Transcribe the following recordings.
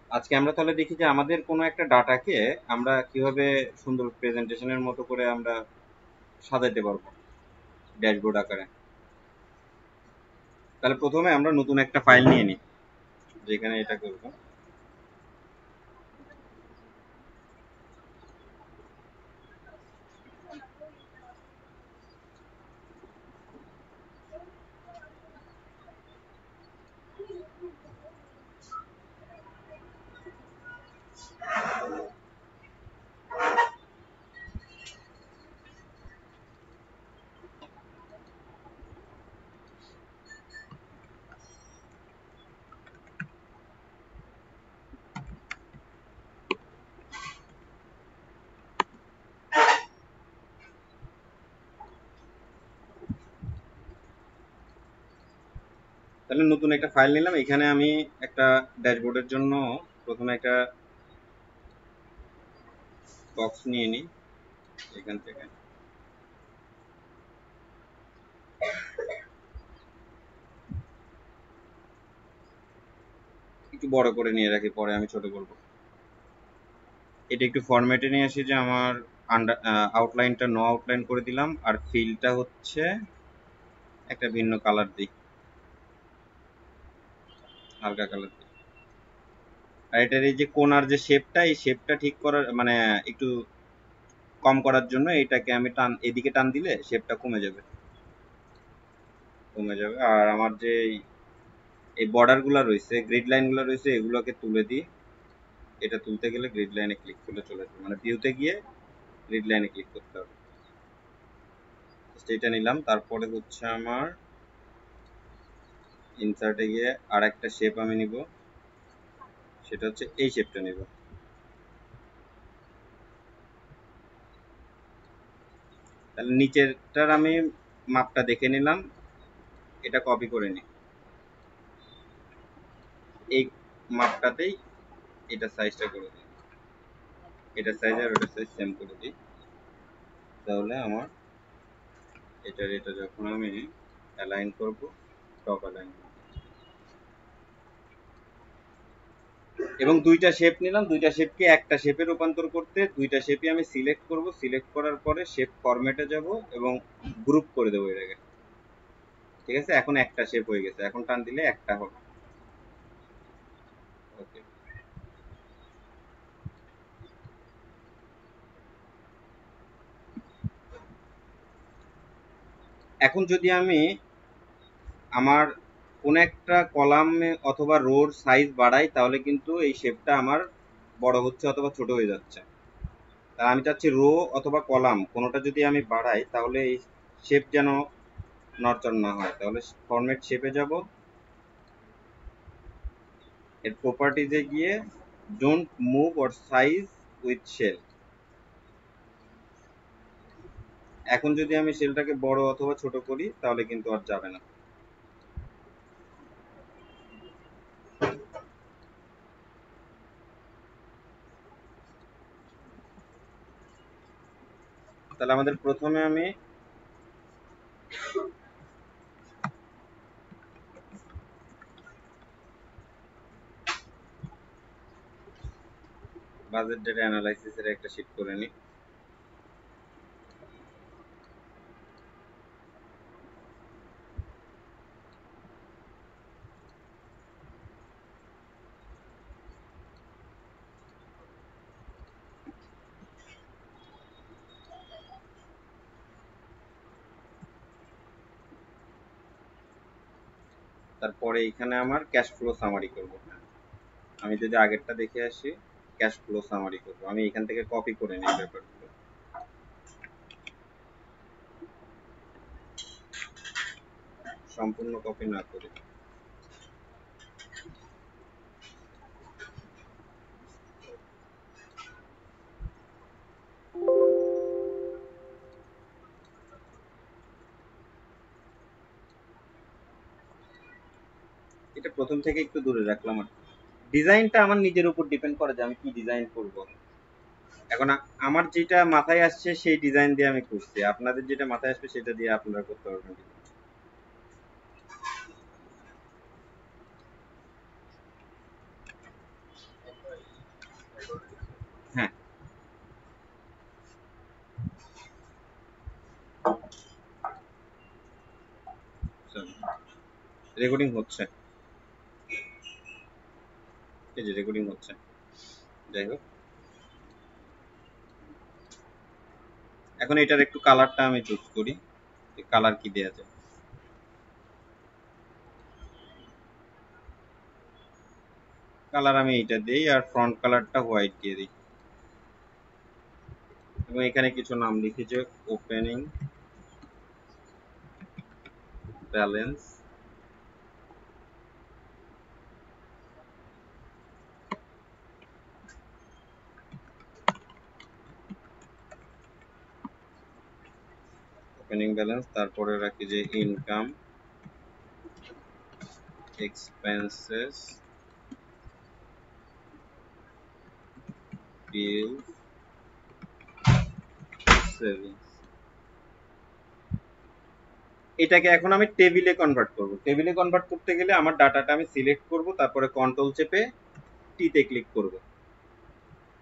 আজকে আমরা তাহলে দেখি যে আমাদের কোনো একটা ডাটাকে আমরা কিভাবে সুন্দর প্রেজেন্টেশনের মতো করে আমরা সাজাতে পারবো ড্যাশবোর্ড আকারে। তাহলে প্রথমে আমরা নতুন একটা ফাইল নিয়ে নিই, যেখানে এটা করবো। তাহলে নতুন একটা ফাইল নিলাম, এখানে আমি একটা ড্যাশবোর্ডের জন্য প্রথমে একটা বক্স নিয়ে নিই এখান থেকে। একটু বড় করে নিয়ে রাখি, পরে আমি ছোট করব। এটা একটু ফরম্যাটে নিয়ে আসি, যে আমার আন্ডার আউটলাইনটা নো আউটলাইন করে দিলাম, আর ফিলটা হচ্ছে একটা ভিন্ন কালার দিই, হালকা কালার দিই। আর এটার এই যে কোণার যে শেপটা, এই শেপটা ঠিক করার মানে একটু কম করার জন্য এটাকে আমি এদিকে টান দিলে শেপটা কমে যাবে, আর আমার যে এই বর্ডার গুলা রয়েছে, গ্রিড লাইন গুলা রয়েছে, এগুলোকে তুলে দিই। এটা তুলতে গেলে গ্রিড লাইনে ক্লিক করলে চলে আসবে, মানে ভিউতে গিয়ে গ্রিড লাইনে ক্লিক করতে হবে। এটা নিলাম, তারপরে হচ্ছে আমার ইনসার্টে গিয়ে আর একটা শেপ আমি নিব, সেটা হচ্ছে এই শেপটা নিব। তাহলে নিচেরটার আমি মাপটা দেখে নিলাম, এটা কপি করে নিই, এই মাপটাতেই এটা সাইজটা করে দিই, এটা সাইজ আর ওটা সাইজ সেম করে দিই। তাহলে আমার এটা যখন আমি অ্যালাইন করব, টপ অ্যালাইন, এবং দুইটা শেপ নিলাম, দুইটা শেপকে একটা শেপে রূপান্তর করতে দুইটা শেপই আমি সিলেক্ট করব, সিলেক্ট করার পরে শেপ ফরম্যাটে যাব এবং গ্রুপ করে দেবো এটাকে। ঠিক আছে, এখন একটা শেপ হয়ে গেছে, এখন টান দিলে একটা হবে। ওকে, এখন যদি আমি আমার কোন একটা কলামে অথবা রোর সাইজ বাড়াই, তাহলে কিন্তু এই শেপটা আমার বড় হচ্ছে অথবা ছোট হয়ে যাচ্ছে। আর আমি চাচ্ছি রো অথবা কলাম কোনোটা যদি আমি বাড়াই, তাহলে এই শেপ যেন নড়চড় না হয়। তাহলে ফরম্যাট শেপে যাব, এর প্রপার্টিজে গিয়ে don't move or size with cell. এখন যদি আমি শেলটাকে বড় অথবা ছোট করি, তাহলে কিন্তু আর যাবে না। তাহলে আমাদের প্রথমে আমি বাজেট ডেটা অ্যানালাইসিসের একটা শীট করে নিই। তারপরে এখানে আমার ক্যাশ ফ্লো সামারি করব। আমি যদি আগেরটা দেখে আসি, ক্যাশ ফ্লো সামারি করব, আমি এখান থেকে কপি করে নিই ব্যাপারগুলো, সম্পূর্ণ কপি না করে। এটা প্রথম থেকে একটু দূরে রাখলাম। আর ডিজাইনটা আমার নিজের উপর ডিপেন্ড করে যে আমি কি ডিজাইন করব। এখন আমার যেটা মাথায় আসছে সেই ডিজাইন দিয়ে আমি করছি, আপনাদের যেটা মাথায় আসবে সেটা দিয়ে আপনারা করতে পারবেন। রেকর্ডিং হচ্ছে, এই যে রেকর্ডিং হচ্ছে। যাই হোক, এখন এটার একটু কালারটা আমি চুজ করি, কালার কি দেওয়া যায়। কালার আমি এইটা দিই, আর ফ্রন্ট কালারটা হোয়াইট দিয়ে দিই, এবং এখানে কিছু নাম লিখি যে ওপেনিং ব্যালেন্স, ওপেনিং ব্যালেন্স, তারপরে রাখি যে ইনকাম, এক্সপেন্সেস, বিল, সেভিংস। এটাকে এখন আমি টেবিলে কনভার্ট করব। টেবিলে কনভার্ট করতে গেলে আমার ডাটাটা আমি সিলেক্ট করব, তারপরে কন্ট্রোল চেপে টিতে ক্লিক করব।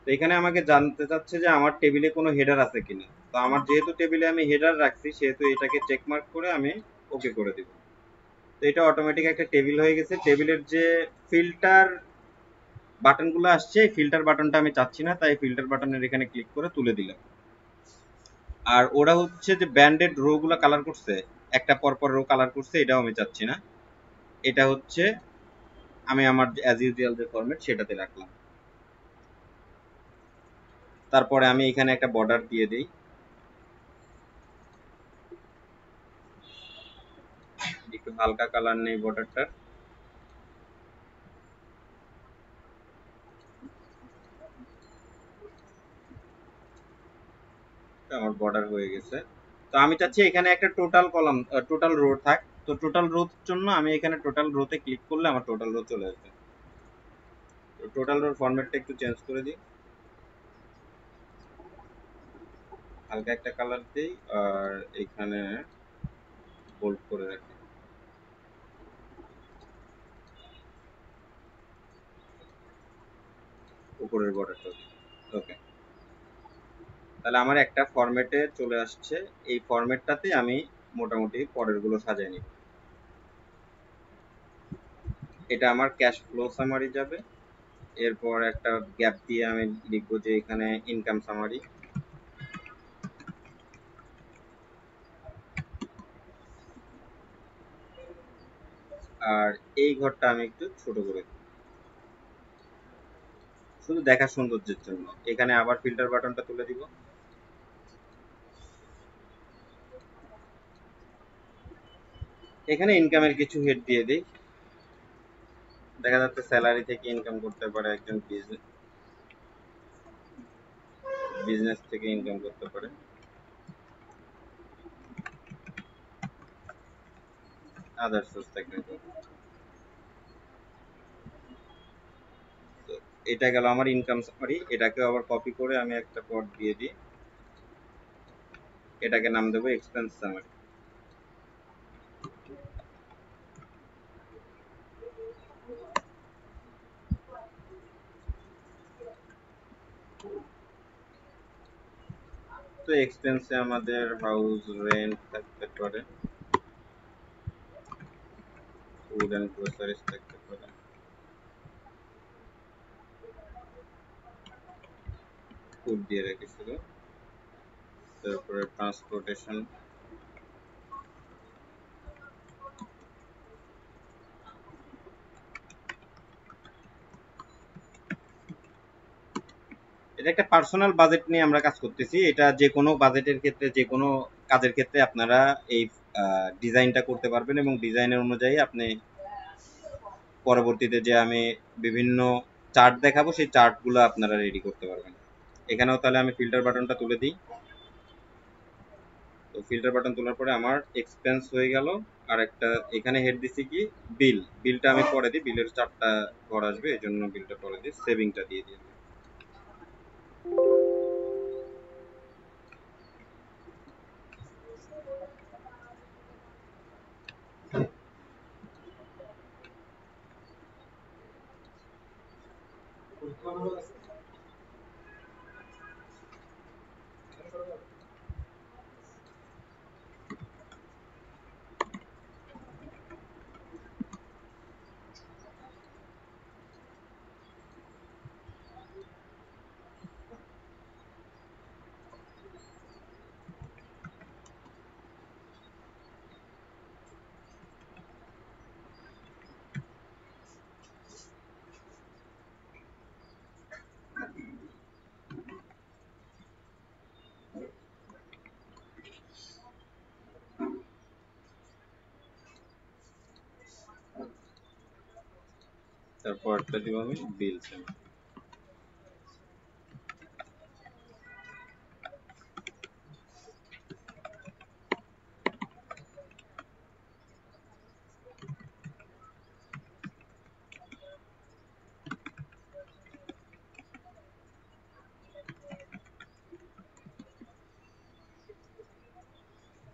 তো এখানে আমাকে জানতে চাচ্ছে যে আমার টেবিলে কোনো হেডার আছে কিনা। তো আমার যেহেতু টেবিলে আমি হেডার রাখছি, সেহেতু এটাকে চেক মার্ক করে আমি ওকে করে দিব। তো এটা অটোমেটিক একটা টেবিল হয়ে গেছে। টেবিলের যে ফিল্টার বাটনগুলো আসছে, ফিল্টার বাটনটা আমি চাচ্ছি না, তাই ফিল্টার বাটনের এখানে ক্লিক করে তুলে দিলাম। আর ওরা হচ্ছে যে ব্যান্ডেড রো গুলা কালার করছে, একটা পরপর রো কালার করছে, এটাও আমি চাচ্ছি না। এটা হচ্ছে আমি আমার অ্যাজ ইউজুয়াল যে ফরম্যাট সেটাতে রাখলাম। তারপরে আমি এখানে একটা বর্ডার দিয়ে দিই, একটু হালকা কালার নেই বর্ডারটার। আমার বর্ডার হয়ে গেছে। তো আমি চাচ্ছি এখানে একটা টোটাল কলাম, টোটাল রো থাক। তো টোটাল রোর জন্য আমি এখানে টোটাল রোতে ক্লিক করলে আমার টোটাল রো চলে আসবে। তো টোটাল রোর ফরম্যাটটা একটু চেঞ্জ করে দিই, হালকা একটা কালার দিই, আর এখানে বোল্ড করে রাখি উপরের বর্ডারটা। ওকে, তাহলে আমার একটা ফরম্যাটে চলে আসছে। এই ফরম্যাটটাতে আমি মোটামুটি পরের গুলো সাজাই নিই। এটা আমার ক্যাশ ফ্লো সামারি যাবে। এরপর একটা গ্যাপ দিয়ে আমি লিখবো যে এখানে ইনকাম সামারি। আর এই ঘরটা আমি একটু ছোট করে দিই, শুধু দেখার সৌন্দর্যের জন্য। এখানে আবার ফিল্টার বাটনটা তুলে দিব। এখানে ইনকামের কিছু হেড দিয়ে দিই। দেখা যাচ্ছে স্যালারি থেকে ইনকাম করতে পারে একজন, বিজনেস থেকে ইনকাম করতে পারে, আদার সোর্স থেকে। তো এটা গেল আমার ইনকাম সামারি। এটাকে আবার কপি করে আমি একটা পট দিয়ে দিই, এটাকে নাম দেবো এক্সপেন্স সামারি। তো এক্সপেন্সে আমাদের হাউস রেন্ট থাকতে পারে, ফুড অ্যান্ড গ্রোসারিজ থাকতে পারে, ফুড দিয়ে রাখি শুধু। তারপরে ট্রান্সপোর্টেশন, এটা একটা পার্সোনাল বাজেট নিয়ে আমরা কাজ করতেছি। এটা যে কোনো বাজেটের ক্ষেত্রে, যে কোনো কাজের ক্ষেত্রে আপনারা এই ডিজাইনটা করতে পারবেন, এবং ডিজাইনের অনুযায়ী আপনি পরবর্তীতে যে আমি বিভিন্ন চার্ট দেখাবো, সেই চার্টগুলো আপনারা রেডি করতে পারবেন। এখানেও তাহলে আমি ফিল্টার বাটনটা তুলে দিই। তো ফিল্টার বাটন তোলার পরে আমার এক্সপেন্স হয়ে গেল। আর একটা এখানে হেড দিছি কি বিল, বিলটা আমি পরে দিই, বিলের চারটা ঘর আসবে, এই জন্য বিলটা পরে দিই, সেভিংটা দিয়ে দিই। তারপরটা দিব আমি বিলস।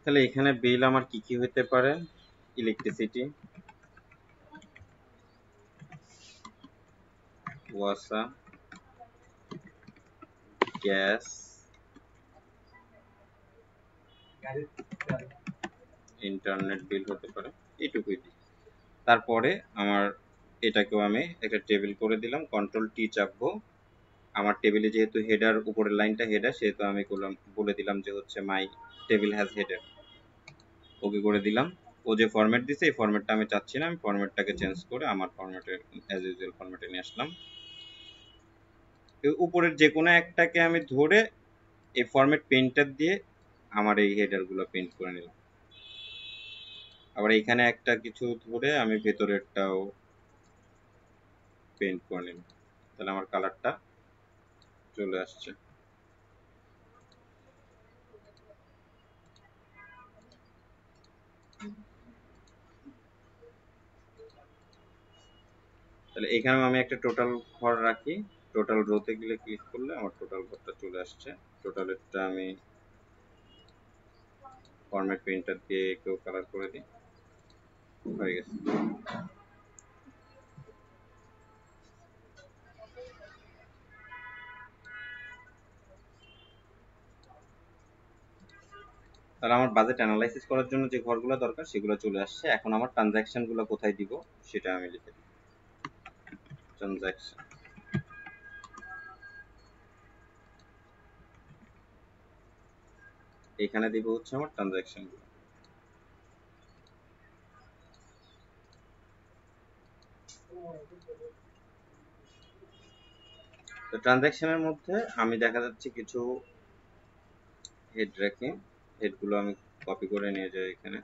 তাহলে এখানে বিল আমার কি কি হতে পারে? ইলেকট্রিসিটি, ওয়াসা, গ্যাস, ইন্টারনেট বিল হতে পারে, এইটুকুই দিই। তারপরে আমার এটাকেও আমি একটা টেবিল করে দিলাম, কন্ট্রোল টি চাপবো। আমার টেবিলে যেহেতু হেডার উপরের লাইনটা হেডার, সেহেতু আমি বলে দিলাম যে হচ্ছে মাই টেবিল হ্যাজ হেডার, ওকে করে দিলাম। ও যে ফরম্যাট দিছে এই ফরম্যাটটা আমি চাচ্ছি না, আমি ফরম্যাটটাকে চেঞ্জ করে আমার ফরম্যাটে অ্যাজ ইউজুয়াল ফরম্যাটে নিয়ে আসলাম। উপরের যে কোনো একটাকে আমি ধরে এই ফরম্যাট পেইন্টার দিয়ে আমার এই হেডার গুলো পেইন্ট করে নিলাম। আবার এখানে একটা কিছু ধরে আমি ভেতরেরটাও পেইন্ট করে নিলাম, তাহলে আমার কালারটা চলে আসছে। তাহলে এখানেও আমি একটা টোটাল ঘর রাখি, টোটাল রোতে গেলে ক্লিক করলে আমার টোটাল ঘরটা চলে আসছে। টোটালেরটা আমি ফরম্যাট পেইন্টার দিয়ে কেউ কালার করে দিই, হয়ে গেছে। তাহলে আমার বাজেট অ্যানালাইসিস করার জন্য যে ঘরগুলো দরকার সেগুলো চলে আসছে। এখন আমার ট্রানজ্যাকশন গুলো কোথায় দিব সেটা আমি লিখে দিই। ট্রানজ্যাকশন, এখানে দিব হচ্ছে আমার ট্রানজ্যাকশন গুলো। তো ট্রানজ্যাকশনের মধ্যে আমি দেখা যাচ্ছে কিছু হেড রাখি, হেডগুলো আমি কপি করে নিয়ে যাই এখানে।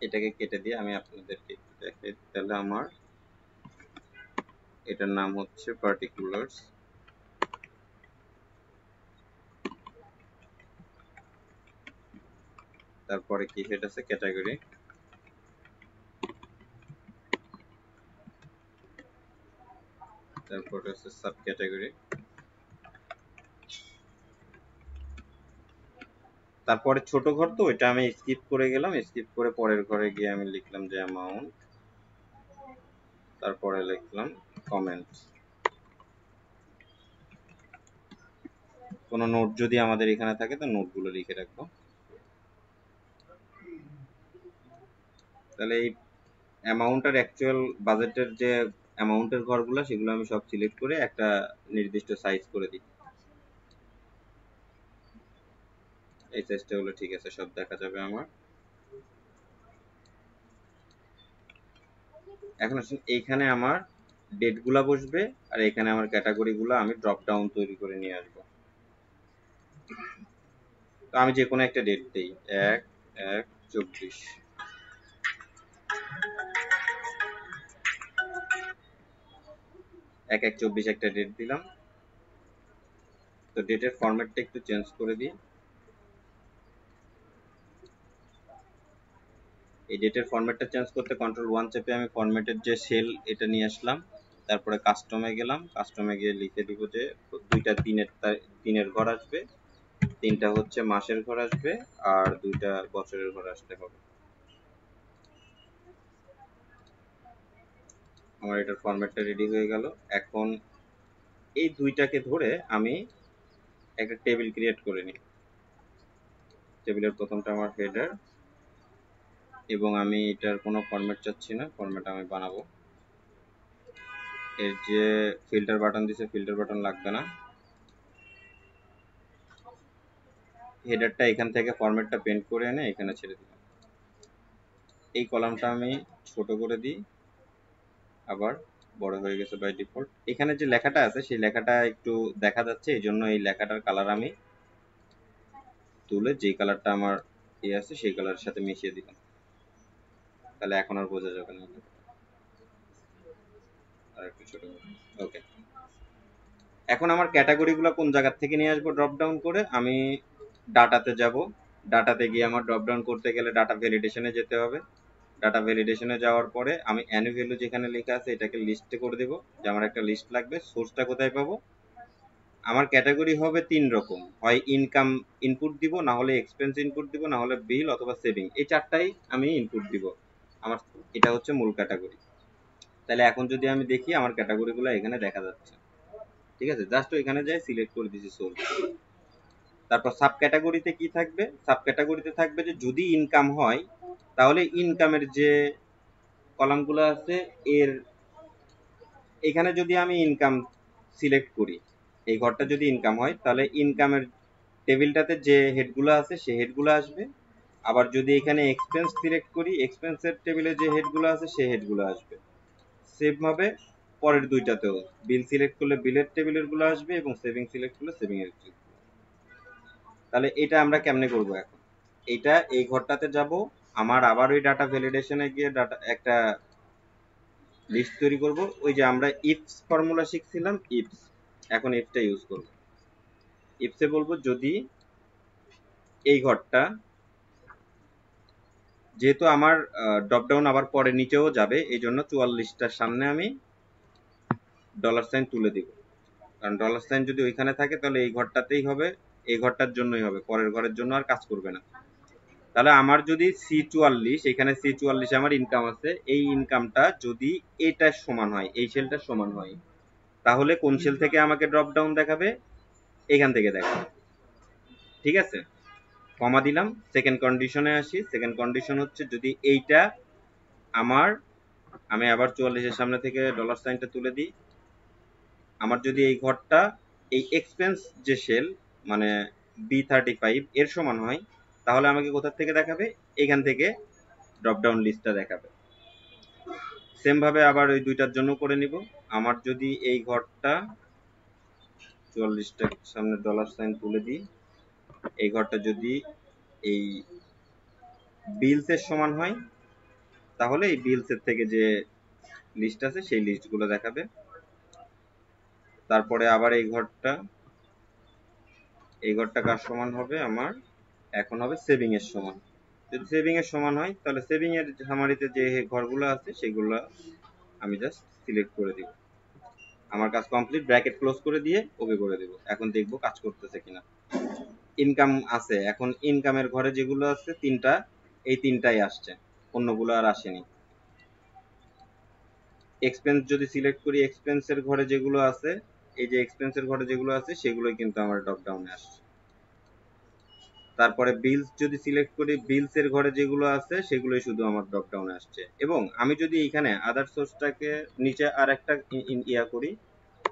এটাকে কেটে দিয়ে আমি আপনাদেরকে দেখাই। তাহলে আমার এটার নাম হচ্ছে পার্টিকুলার্স, তারপরে কি হেড আছে ক্যাটাগরি, তারপরে আছে সাব ক্যাটাগরি, তারপরে ছোট ঘর তো এটা আমি স্কিপ করে গেলাম, স্কিপ করে পরের ঘরে গিয়ে আমি লিখলাম যে অ্যামাউন্ট, তারপরে লিখলাম কমেন্ট। কোনো নোট যদি আমাদের এখানে থাকে তো নোটগুলো লিখে রাখবো। তাহলে এই অ্যামাউন্ট আর অ্যাকচুয়াল বাজেটের যে অ্যামাউন্টের ঘরগুলো সেগুলো আমি সব সিলেক্ট করে একটা নির্দিষ্ট সাইজ করে দিই। এই সাইজটা হলো ঠিক আছে, সব দেখা যাবে আমার। এখন আসুন এইখানে আমার ডেট গুলা বসবে আর এখানে আমার ক্যাটাগরি গুলা আমি ড্রপ ডাউন তৈরি করে নিয়ে আসবো। তো আমি যে কোনো একটা ডেট দিই, 1/1/24, 1/1/24 একটা ডেট দিলাম। তো ডেটের ফরম্যাটটা একটু চেঞ্জ করে দিই। এই ডেটের ফরম্যাটটা চেঞ্জ করতে কন্ট্রোল 1 চেপে আমি ফরম্যাটের যে সেল এটা নিয়ে আসলাম, তারপরে কাস্টমে গেলাম, কাস্টমে গিয়ে লিখে দিব যে দুইটা দিনের ঘর আসবে, তিনটা হচ্ছে মাসের ঘর আসবে, আর দুইটা বছরের ঘর আসতে হবে। আমার এটার ফরম্যাটটা রেডি হয়ে গেল। এখন এই দুইটাকে ধরে আমি একটা টেবিল ক্রিয়েট করে নিই। টেবিলের প্রথমটা আমার হেডার, এবং আমি এটার কোনো ফরম্যাট চাচ্ছি না, ফরম্যাট আমি বানাবো। এর যে ফিল্টার বাটন দিছে ফিল্টার বাটন লাগবে না। হেডারটা এখান থেকে ফরম্যাটটা পেন্ট করে এনে এখানে ছেড়ে দিলাম। এই কলামটা আমি ছোট করে দিই, আবার বড় হয়ে গেছে বাই ডিফল্ট। এখানে যে লেখাটা আছে সেই লেখাটা একটু দেখা যাচ্ছে, এই জন্য এই লেখাটার কালার আমি তুলে যেই কালারটা আমার আছে সেই কালারের সাথে মিশিয়ে দিলাম, তাহলে এখন আর বোঝা যাবে না। আর একটু ছোট, ওকে। এখন আমার ক্যাটাগরিগুলো কোন জায়গা থেকে নিয়ে আসবো? ড্রপ ডাউন করে আমি ডাটাতে যাব। ডাটাতে গিয়ে আমার ড্রপ ডাউন করতে গেলে ডাটা ভ্যালিডেশনে যেতে হবে। ডাটা ভ্যালিডেশনে যাওয়ার পরে আমি অ্যানু ভ্যালু যেখানে লেখা আছে এটাকে লিস্টে করে দেবো, যে আমার একটা লিস্ট লাগবে। সোর্সটা কোথায় পাবো? আমার ক্যাটাগরি হবে 3 রকম, হয় ইনকাম ইনপুট দিব, না হলে এক্সপেন্স ইনপুট দিব, না হলে বিল অথবা সেভিং, এই চারটাই আমি ইনপুট দিব। আমার এটা হচ্ছে মূল ক্যাটাগরি। তাহলে এখন যদি আমি দেখি আমার ক্যাটাগরিগুলো এখানে দেখা যাচ্ছে, ঠিক আছে। জাস্ট এখানে যাই সিলেক্ট করে দিছি সোর্স। তারপর সাব ক্যাটাগরিতে কি থাকবে? সাব ক্যাটাগরিতে থাকবে যে যদি ইনকাম হয় তাহলে ইনকামের যে কলামগুলো আছে এর এখানে যদি আমি ইনকাম সিলেক্ট করি, এই ঘরটা যদি ইনকাম হয় তাহলে ইনকামের টেবিলটাতে যে হেডগুলো আছে সেই হেডগুলো আসবে। আবার যদি এখানে এক্সপেন্স সিলেক্ট করি, এক্সপেন্সের টেবিলে যে হেডগুলো আছে সেই হেডগুলো আসবে। সেম ভাবে পরের দুইটাতেও বিল সিলেক্ট করলে বিলের টেবিলের গুলো আসবে এবং সেভিং সিলেক্ট করলে সেভিং এর। তাহলে এটা আমরা কেমনে করব? এখন এটা এই ঘরটাতে যাব, আমার আবার ওই ডাটা ভ্যালিডেশনে গিয়ে ডাটা একটা লিস্ট তৈরি করব। ওই যে আমরা ইফস ফর্মুলা শিখছিলাম, ইফস, এখন ইফটা ইউজ করব। ইফসে বলবো যদি এই ঘরটা, যেহেতু আমার ড্রপ ডাউন আবার পরে নিচেও যাবে, এই জন্য 44টার সামনে আমি ডলার সাইন তুলে দিব। কারণ ডলার সাইন যদি ওইখানে থাকে তাহলে এই ঘরটাতেই হবে, এই ঘরটার জন্যই হবে, পরের ঘরের জন্য আর কাজ করবে না। তাহলে আমার যদি C44, এখানে C44 আমার ইনকাম আছে, এই ইনকামটা যদি এটার সমান হয়, এই সেলটার সমান হয়, তাহলে কোন সেল থেকে আমাকে ড্রপ ডাউন দেখাবে? এখান থেকে দেখাবে, ঠিক আছে। কমা দিলাম। সেকেন্ড কন্ডিশনে আসি। সেকেন্ড কন্ডিশন হচ্ছে যদি এইটা আমার, আমি আবার 44-এর সামনে থেকে ডলার সাইনটা তুলে দিই, আমার যদি এই ঘরটা এই এক্সপেন্স যে সেল মানে B35 এর সমান হয়, তাহলে আমাকে কোথা থেকে দেখাবে? এখান থেকে ড্রপ ডাউন লিস্টটা দেখাবে। সেম ভাবে আবার ওই দুইটার জন্য করে নিব। আমার যদি এই ঘরটা 44টার সামনে ডলার সাইন তুলে দিই, এই ঘরটা যদি এই বিলস এর সমান হয়, তাহলে এই বিলস এর থেকে যে লিস্ট আছে সেই লিস্টগুলো দেখাবে। তারপরে আবার এই ঘরটা কার সমান হবে? আমার এখন হবে সেভিং এর সমান। যদি সেভিং এর সমান হয় তাহলে সেভিং এর সামারিতে যে ঘরগুলো আছে সেগুলো আমি জাস্ট সিলেক্ট করে দিব। আমার কাজ কমপ্লিট। ব্র্যাকেট ক্লোজ করে দিয়ে ওকে করে দেব। এখন দেখবো কাজ করতেছে কিনা। ইনকাম আছে, এখন ইনকামের ঘরে যেগুলো আছে তিনটা, এই তিনটাই আসছে, অন্যগুলো আর আসেনি। এক্সপেন্স যদি সিলেক্ট করি, এক্সপেন্সের ঘরে যেগুলো আছে, এই যে এক্সপেন্সের ঘরে যেগুলো আছে সেগুলোই কিন্তু আমার ড্রপ ডাউনে আসছে। তারপরে বিলস যদি সিলেক্ট করি, বিলস এর ঘরে যেগুলো আছে সেগুলোই শুধু আমার ড্রপ ডাউনে আসছে। এবং আমি যদি এখানে আদার সোর্সটাকে নিচে আর একটা ইয়া করি,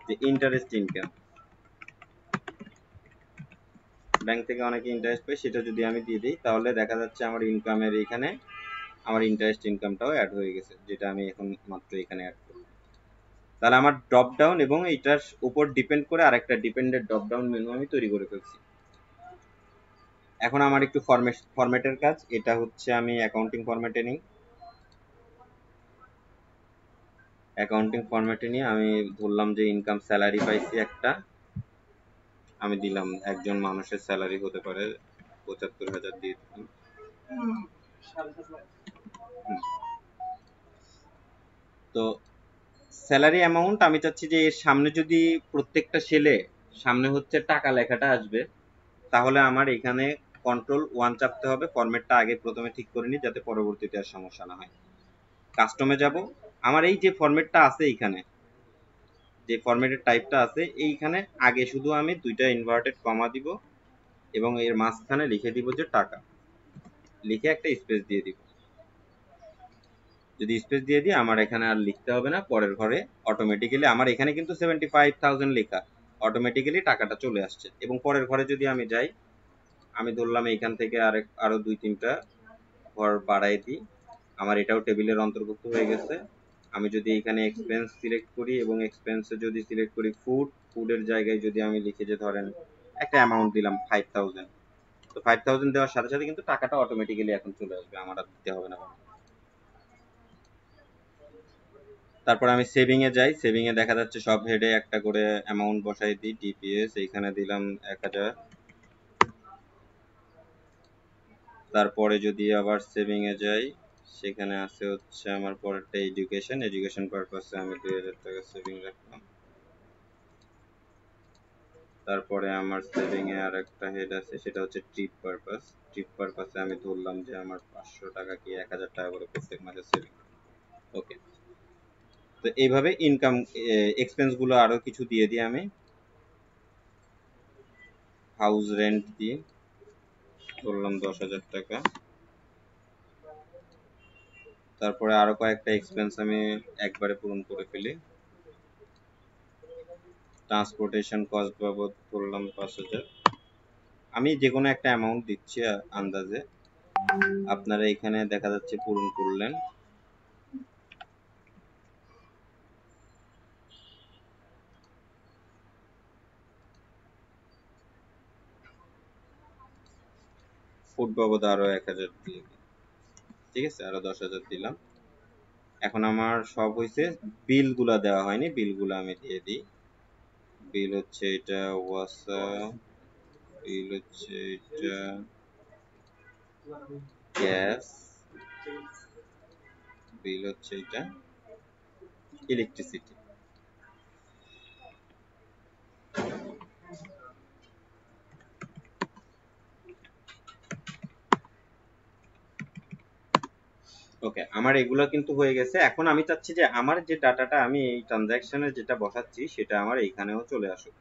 যে ইন্টারেস্ট ইনকাম, ব্যাংক থেকে অনেকে ইন্টারেস্ট পায়, সেটা যদি আমি দিয়ে দিই তাহলে দেখা যাচ্ছে আমার ইনকামের এখানে আমার ইন্টারেস্ট ইনকামটাও অ্যাড হয়ে গেছে, যেটা আমি এখন মাত্র এখানে অ্যাড করলাম। তাহলে আমার ড্রপ ডাউন এবং এটার উপর ডিপেন্ড করে আরেকটা ডিপেন্ডেন্ট ড্রপ ডাউন মেনু আমি তৈরি করে ফেলছি। এখন আমার একটু ফরম্যাটের কাজ। এটা হচ্ছে আমি অ্যাকাউন্টিং ফরম্যাটে নিই। অ্যাকাউন্টিং ফরম্যাটে নিয়ে আমি ধরলাম যে ইনকাম স্যালারি পাইছি একটা, আমি দিলাম একজন মানুষের স্যালারি হতে পারে 75,000 দিয়ে দিলাম। তো স্যালারি অ্যামাউন্ট আমি চাচ্ছি যে এর সামনে যদি প্রত্যেকটা সেলে সামনে হচ্ছে টাকা লেখাটা আসবে, তাহলে আমার এখানে Ctrl+1 চাপতে হবে। ফরম্যাটটা আগে প্রথমে ঠিক করে নিই যাতে পরবর্তীতে আর সমস্যা না হয়। কাস্টমে যাব। আমার এই যে ফরম্যাটটা আছে, এইখানে যে ফরম্যাটের টাইপটা আছে, এইখানে আগে শুধু আমি দুইটা ইনভার্টেড কমা দিব এবং এর মাঝখানে লিখে দিব যে টাকা, লিখে একটা স্পেস দিয়ে দিব। যদি স্পেস দিয়ে দিই আমার এখানে আর লিখতে হবে না, পরের ঘরে অটোমেটিক্যালি আমার এখানে কিন্তু 75,000 লেখা, অটোমেটিক্যালি টাকাটা চলে আসছে। এবং পরের ঘরে যদি আমি যাই, আমি ধরলাম এইখান থেকে আরো দুই তিনটা ঘর বাড়াই দিই, আমার এটাও টেবিলের অন্তর্ভুক্ত হয়ে গেছে। আমি যদি এখানে এক্সপেন্স সিলেক্ট করি এবং এক্সপেন্সে যদি সিলেক্ট করি ফুডের জায়গায় যদি আমি লিখে যে ধরেন একটা অ্যামাউন্ট দিলাম 5000, তো 5000 দেওয়ার সাথে সাথে কিন্তু টাকাটা অটোমেটিক্যালি এখন চলে আসবে, আমার আর দিতে হবে না। তারপর আমি সেভিং এ যাই, সেভিং এ দেখা যাচ্ছে সব হেডে একটা করে অ্যামাউন্ট বসাই দিই। ডিপিএস এইখানে দিলাম 1000। তারপরে যদি আবার সেভিং এ যাই, সেখানে আছে হচ্ছে আমার পরেরটা এডুকেশন পারপাসে আমি 2000 টাকা সেভিং রাখলাম। তারপরে আমার সেভিং এ আর একটা হেড আছে, সেটা হচ্ছে ট্রিপ পারপাসে আমি ধরলাম যে আমার 500 টাকা কি 1000 টাকা করে প্রত্যেক মাসে সেভিং। ওকে, তো এইভাবে ইনকাম এক্সপেন্স গুলো আরো কিছু দিয়ে দিই আমি। হাউস রেন্ট দিয়ে ধরলাম 10,000 টাকা। তারপরে আরো কয়েকটা এক্সপেন্স আমি একবারে পূরণ করে ফেলি। ট্রান্সপোর্টেশন কস্ট বাবদ ধরলাম 5,000। আমি যে কোনো একটা অ্যামাউন্ট দিচ্ছি আন্দাজে, আপনারা এখানে দেখা যাচ্ছে পূরণ করলেন। ফুড বাবদ আরো 1000 দিয়ে, ঠিক আছে, আরো 10,000 দিলাম। এখন আমার সব হয়েছে, বিল গুলা দেওয়া হয়নি, বিল গুলা আমি দিয়ে দিই। বিল হচ্ছে এটা ওয়াসা, বিল হচ্ছে এটা গ্যাস, বিল হচ্ছে এটা ইলেকট্রিসিটি। ওকে, আমার এগুলো কিন্তু হয়ে গেছে। এখন আমি চাচ্ছি যে আমার যে ডাটাটা আমি এই ট্রানজাকশনে যেটা বসাচ্ছি সেটা আমার এইখানেও চলে আসুক।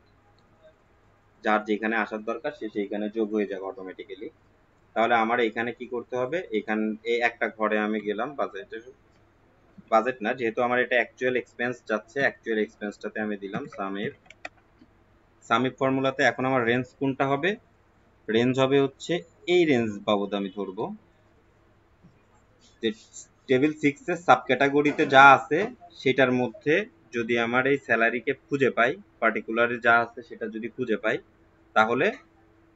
যার যেখানে আসার দরকার সে সেইখানে যোগ হয়ে যাবে অটোমেটিক্যালি। তাহলে আমার এখানে কি করতে হবে, এই একটা ঘরে আমি গেলাম, বাজেট না, যেহেতু আমার এটা অ্যাকচুয়াল এক্সপেন্স যাচ্ছে, অ্যাকচুয়াল এক্সপেন্সটাতে আমি দিলাম সামিপ ফর্মুলাতে। এখন আমার রেঞ্জ কোনটা হবে, রেঞ্জ হবে হচ্ছে এই রেঞ্জ বাবদ আমি ধরবো যে টেবিল 6 এর সাব ক্যাটাগরিতে যা আছে সেটার মধ্যে যদি আমার এই স্যালারিকে খুঁজে পাই, পার্টিকুলারে যা আছে সেটা যদি খুঁজে পাই, তাহলে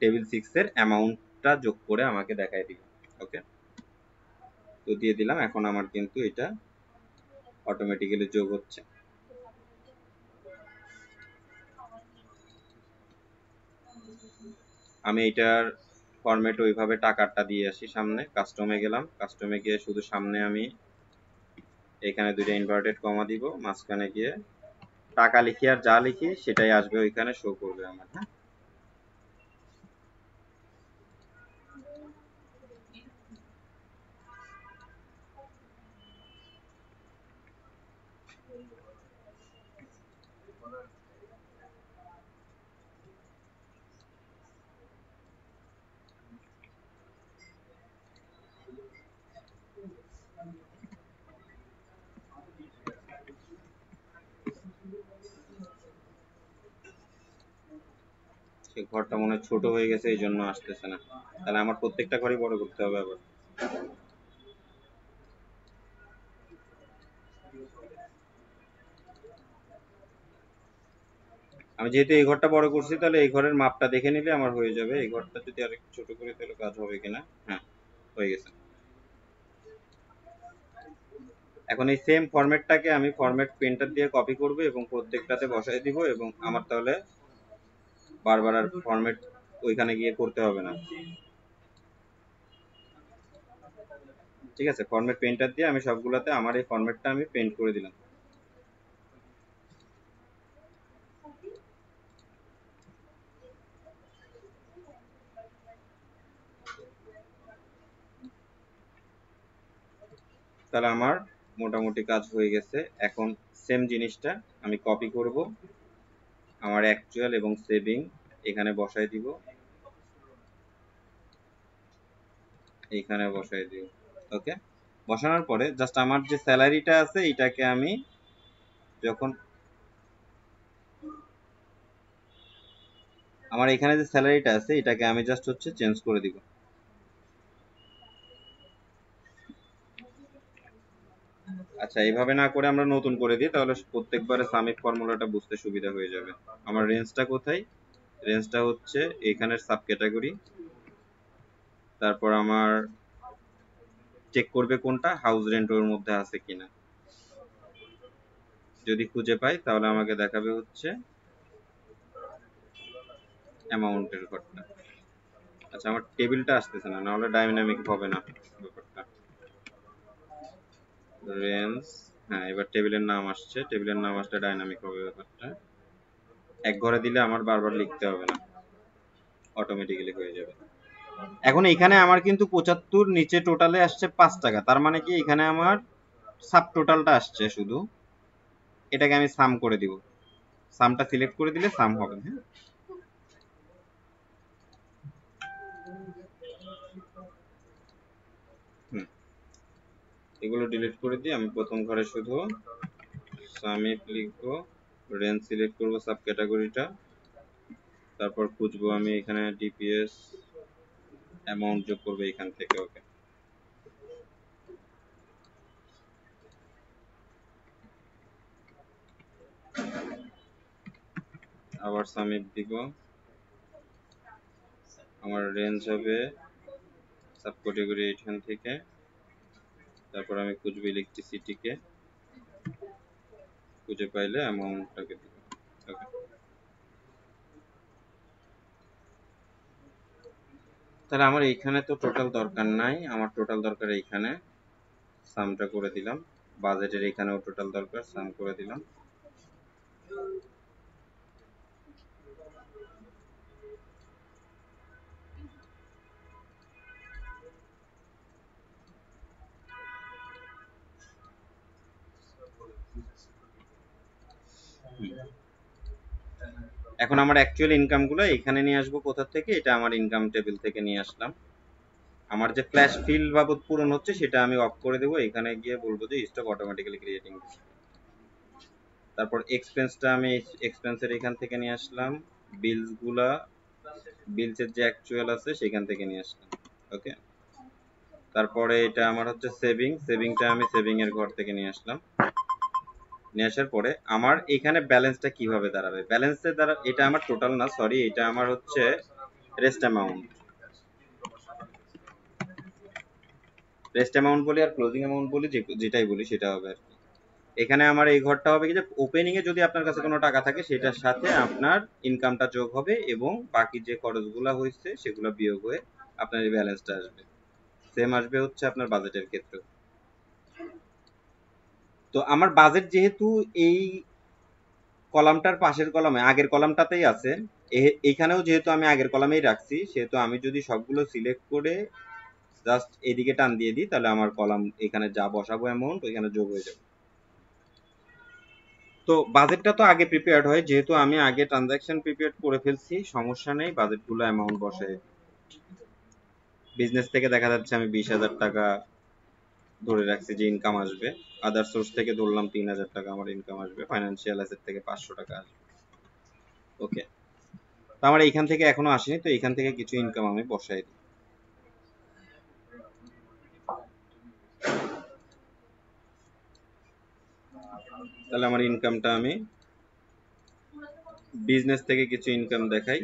টেবিল 6 এর অ্যামাউন্টটা যোগ করে আমাকে দেখায় দিবে। ওকে, তো দিয়ে দিলাম। এখন আমার কিন্তু এটা অটোমেটিক্যালি যোগ হচ্ছে। আমি এটার ফরম্যাট ওইভাবে টাকাটা দিয়ে আসি। সামনে কাস্টমে গেলাম, কাস্টমে গিয়ে শুধু সামনে আমি এখানে দুইটা ইনভার্টেড কমা দিব, মাঝখানে গিয়ে টাকা লিখি আর যা লিখি সেটাই আসবে ওইখানে শো করবে আমার। হ্যাঁ, সে ঘরটা মনে হয় ছোট হয়ে গেছে এই জন্য আসতেছে না, তাহলে আমার প্রত্যেকটা ঘরই বড় করতে হবে আবার। আমি যেহেতু এই ঘরটা বড় করছি, তাহলে এই ঘরের মাপটা দেখে নিলে আমার হয়ে যাবে। এই ঘরটা যদি আরেকটু ছোট করি তাহলে কাজ হবে কিনা। হ্যাঁ, হয়ে গেছে। এখন এই সেম ফরম্যাটটাকে আমি ফরম্যাট প্রিন্টার দিয়ে কপি করব এবং প্রত্যেকটাতে বসাই দিব, এবং আমার তাহলে বারবার আর ফরম্যাট ওইখানে গিয়ে করতে হবে না। ঠিক আছে, ফরম্যাট প্রিন্টার দিয়ে আমি সবগুলোতে আমার এই ফরম্যাটটা আমি প্রিন্ট করে দিলাম। তাহলে আমার মোটামুটি কাজ হয়ে গেছে। এখন সেম জিনিসটা আমি কপি করব, আমার অ্যাকচুয়াল এবং সেভিং এখানে বসাই দিব, এইখানে বসাই দিব। ওকে, বসানোর পরে জাস্ট আমার যে স্যালারিটা আছে এটাকে আমি যখন আমার এখানে যে স্যালারিটা আছে এটাকে আমি জাস্ট হচ্ছে চেঞ্জ করে দিব। আচ্ছা, এইভাবে না করে আমরা নতুন করে দিই, তাহলে প্রত্যেকবারে সামিক ফর্মুলাটা বুঝতে সুবিধা হয়ে যাবে। আমার রেঞ্জটা কোথায়? রেঞ্জটা হচ্ছে এখানের সাব ক্যাটাগরি। তারপর আমার চেক করবে কোনটা হাউস রেন্ট ওর মধ্যে আছে কিনা। যদি খুঁজে পাই তাহলে আমাকে দেখাবে হচ্ছে অ্যামাউন্টের ঘরটা। আচ্ছা, আমার টেবিলটা আসতেছে না, নাহলে ডাইনামিক হবে না ব্যাপারটা। রেঞ্জ, হ্যাঁ এবার টেবিলের নাম আসছে, টেবিলের নাম আসলে ডাইনামিক হবে ব্যাপারটা। এক ঘরে দিলে আমার বারবার লিখতে হবে না, অটোমেটিক্যালি হয়ে যাবে। এখন এখানে আমার কিন্তু 75, নিচে টোটালে আসছে 5 টাকা, তার মানে কি এখানে আমার সাব টোটালটা আসছে শুধু। এটাকে আমি সাম করে দিব, সামটা সিলেক্ট করে দিলে সাম হবে। হ্যাঁ, হুম, এগুলো ডিলিট করে দিই। আমি প্রথম ঘরে শুধু সামিট লিখবো, রেঞ্জ সিলেক্ট করবো সাব ক্যাটাগরিটা, তারপর খুঁজবো আমি এখানে ডিপিএস, অ্যামাউন্ট যোগ করবো এখান থেকে। ওকে, আবার সামিট দিব। আমার রেঞ্জ হবে সাব ক্যাটাগরি এখান থেকে, তারপর আমি খুঁজবো ইলেকট্রিসিটিকে, খুঁজে পাইলে অ্যামাউন্টটাকে দিব। ওকে, তাহলে আমার এইখানে তো টোটাল দরকার নাই, আমার টোটাল দরকার এইখানে, সামটা করে দিলাম। বাজেটের এখানেও টোটাল দরকার, সাম করে দিলাম। এখন আমার অ্যাকচুয়াল ইনকাম গুলো এখানে নিয়ে আসবো কোথা থেকে? এটা আমার ইনকাম টেবিল থেকে নিয়ে আসলাম। আমার যে ফ্ল্যাশ ফিল বাবদ পূরণ হচ্ছে সেটা আমি অফ করে দেবো, এখানে গিয়ে বলবো যে স্টক অটোমেটিক্যালি ক্রিয়েটিং। তারপর এক্সপেন্সটা আমি এক্সপেন্সের এখান থেকে নিয়ে আসলাম, বিলস গুলা, বিলসের যে অ্যাকচুয়াল আছে সেখান থেকে নিয়ে আসলাম। ওকে, তারপরে এটা আমার হচ্ছে সেভিং, সেভিংটা আমি সেভিং এর ঘর থেকে নিয়ে আসলাম। নিয়ে আসার পরে আমার এখানে ব্যালেন্সটা কিভাবে দাঁড়াবে? ব্যালেন্সের দ্বারা এটা আমার টোটাল না, সরি, এটা আমার হচ্ছে রেস্ট অ্যামাউন্ট। রেস্ট অ্যামাউন্ট বলি আর ক্লোজিং অ্যামাউন্ট বলি, যেটাই বলি সেটা হবে আর কি। এখানে আমার এই ঘরটা হবে কি যে ওপেনিং এ যদি আপনার কাছে কোনো টাকা থাকে সেটার সাথে আপনার ইনকামটা যোগ হবে এবং বাকি যে খরচগুলো হয়েছে সেগুলো বিয়োগ হয়ে আপনার এই ব্যালেন্সটা আসবে। সেম আসবে হচ্ছে আপনার বাজেটের ক্ষেত্রে। তো আমার বাজেট যেহেতু এই কলামটার পাশের কলামে আগের কলামটাতেই আছে, এইখানেও যেহেতু আমি আগের কলামেই রাখছি, সেহেতু আমি যদি সবগুলো সিলেক্ট করে জাস্ট এদিকে টান দিয়ে দিই তাহলে আমার কলাম এখানে যা বসাবো অ্যামাউন্ট ওইখানে যোগ হয়ে যাবে। তো বাজেটটা তো আগে প্রিপেয়ার্ড হয়, যেহেতু আমি আগে ট্রানজাকশন প্রিপেয়ার করে ফেলছি, সমস্যা নেই, বাজেটগুলো অ্যামাউন্ট বসে। বিজনেস থেকে দেখা যাচ্ছে আমি 20,000 টাকা ধরে রাখছি যে ইনকাম আসবে, আদার সোর্স থেকে ধরলাম 3,000 টাকা আমার ইনকাম আসবে, ফাইন্যান্সিয়াল অ্যাসেট থেকে 500 টাকা আসবে। ওকে, তো আমার এইখান থেকে এখনো আসেনি, তো এইখান থেকে কিছু ইনকাম আমি বসাই দিই। তাহলে আমার ইনকামটা আমি বিজনেস থেকে কিছু ইনকাম দেখাই।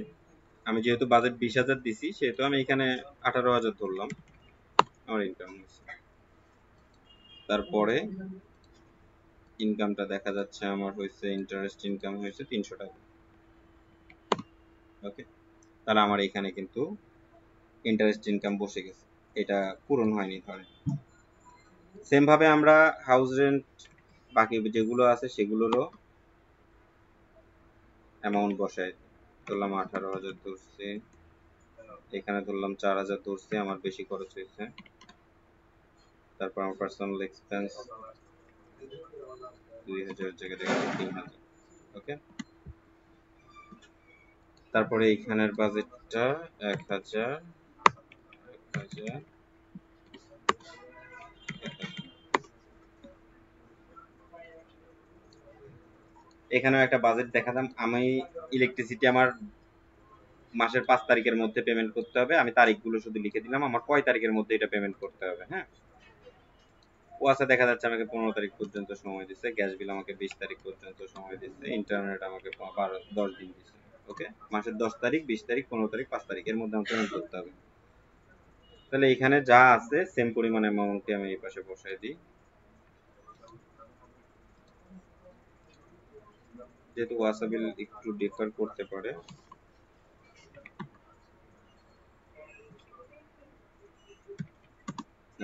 আমি যেহেতু বাজেট 20,000 দিছি সেহেতু আমি এখানে 18,000 ধরলাম আমার ইনকাম হয়েছে। তারপরে ইনকামটা দেখা যাচ্ছে আমার হয়েছে, ইন্টারেস্ট ইনকাম হয়েছে 300 টাকা। ওকে, তাহলে আমার এখানে কিন্তু ইন্টারেস্ট ইনকাম বসে গেছে, এটা পূরণ হয়নি ধরে। সেম ভাবে আমরা হাউস রেন্ট বাকি যেগুলো আছে সেগুলোরও অ্যামাউন্ট বসাই। ধরলাম 18,000 ধরছি, এখানে ধরলাম 4,000 ধরছি, আমার বেশি খরচ হয়েছে। তারপর আমার পার্সোনাল এক্সপেন্স 2,000 জায়গায় দেখা যায় 3,000। ওকে, তারপরে এইখানের বাজেটটা 1,000, 1,000, এখানেও একটা বাজেট দেখালাম। আমি ইলেকট্রিসিটি আমার মাসের 5 তারিখের মধ্যে পেমেন্ট করতে হবে, আমি তারিখগুলো শুধু লিখে দিলাম আমার কয় তারিখের মধ্যে এটা পেমেন্ট করতে হবে। হ্যাঁ, ওয়াসা দেখা যাচ্ছে আমাকে 15 তারিখ পর্যন্ত সময় দিচ্ছে, গ্যাস বিল আমাকে 20 তারিখ পর্যন্ত সময় দিচ্ছে, ইন্টারনেট আমাকে 10 দিন দিচ্ছে। ওকে, মাসের 10 তারিখ, 20 তারিখ, 15 তারিখ, 5 তারিখ এর মধ্যে আমাকে পেমেন্ট করতে হবে। তাহলে এখানে যা আছে সেম পরিমাণ অ্যামাউন্টকে আমি এই পাশে বসাই দিই, যেহেতু ওয়াসা বিল একটু ডিফার করতে পারে।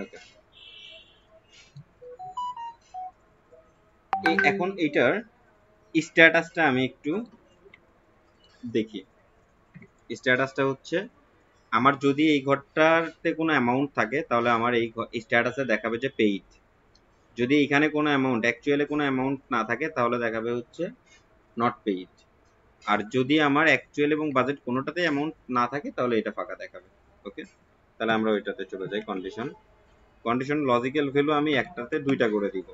ওকে, এখন এইটার স্ট্যাটাসটা আমি একটু দেখি। স্ট্যাটাসটা হচ্ছে আমার যদি এই ঘরটাতে কোনো অ্যামাউন্ট থাকে তাহলে আমার এই স্ট্যাটাসে দেখাবে যে পেইড। যদি এখানে কোনো অ্যামাউন্ট, অ্যাকচুয়ালি কোনো অ্যামাউন্ট না থাকে তাহলে দেখাবে হচ্ছে নট পেইড। আর যদি আমার অ্যাকচুয়াল এবং বাজেট কোনোটাতেই অ্যামাউন্ট না থাকে তাহলে এটা ফাঁকা দেখাবে। ওকে, তাহলে আমরা ওইটাতে চলে যাই। কন্ডিশন লজিক্যাল ভ্যালু আমি একটাতে 2টা করে দিব।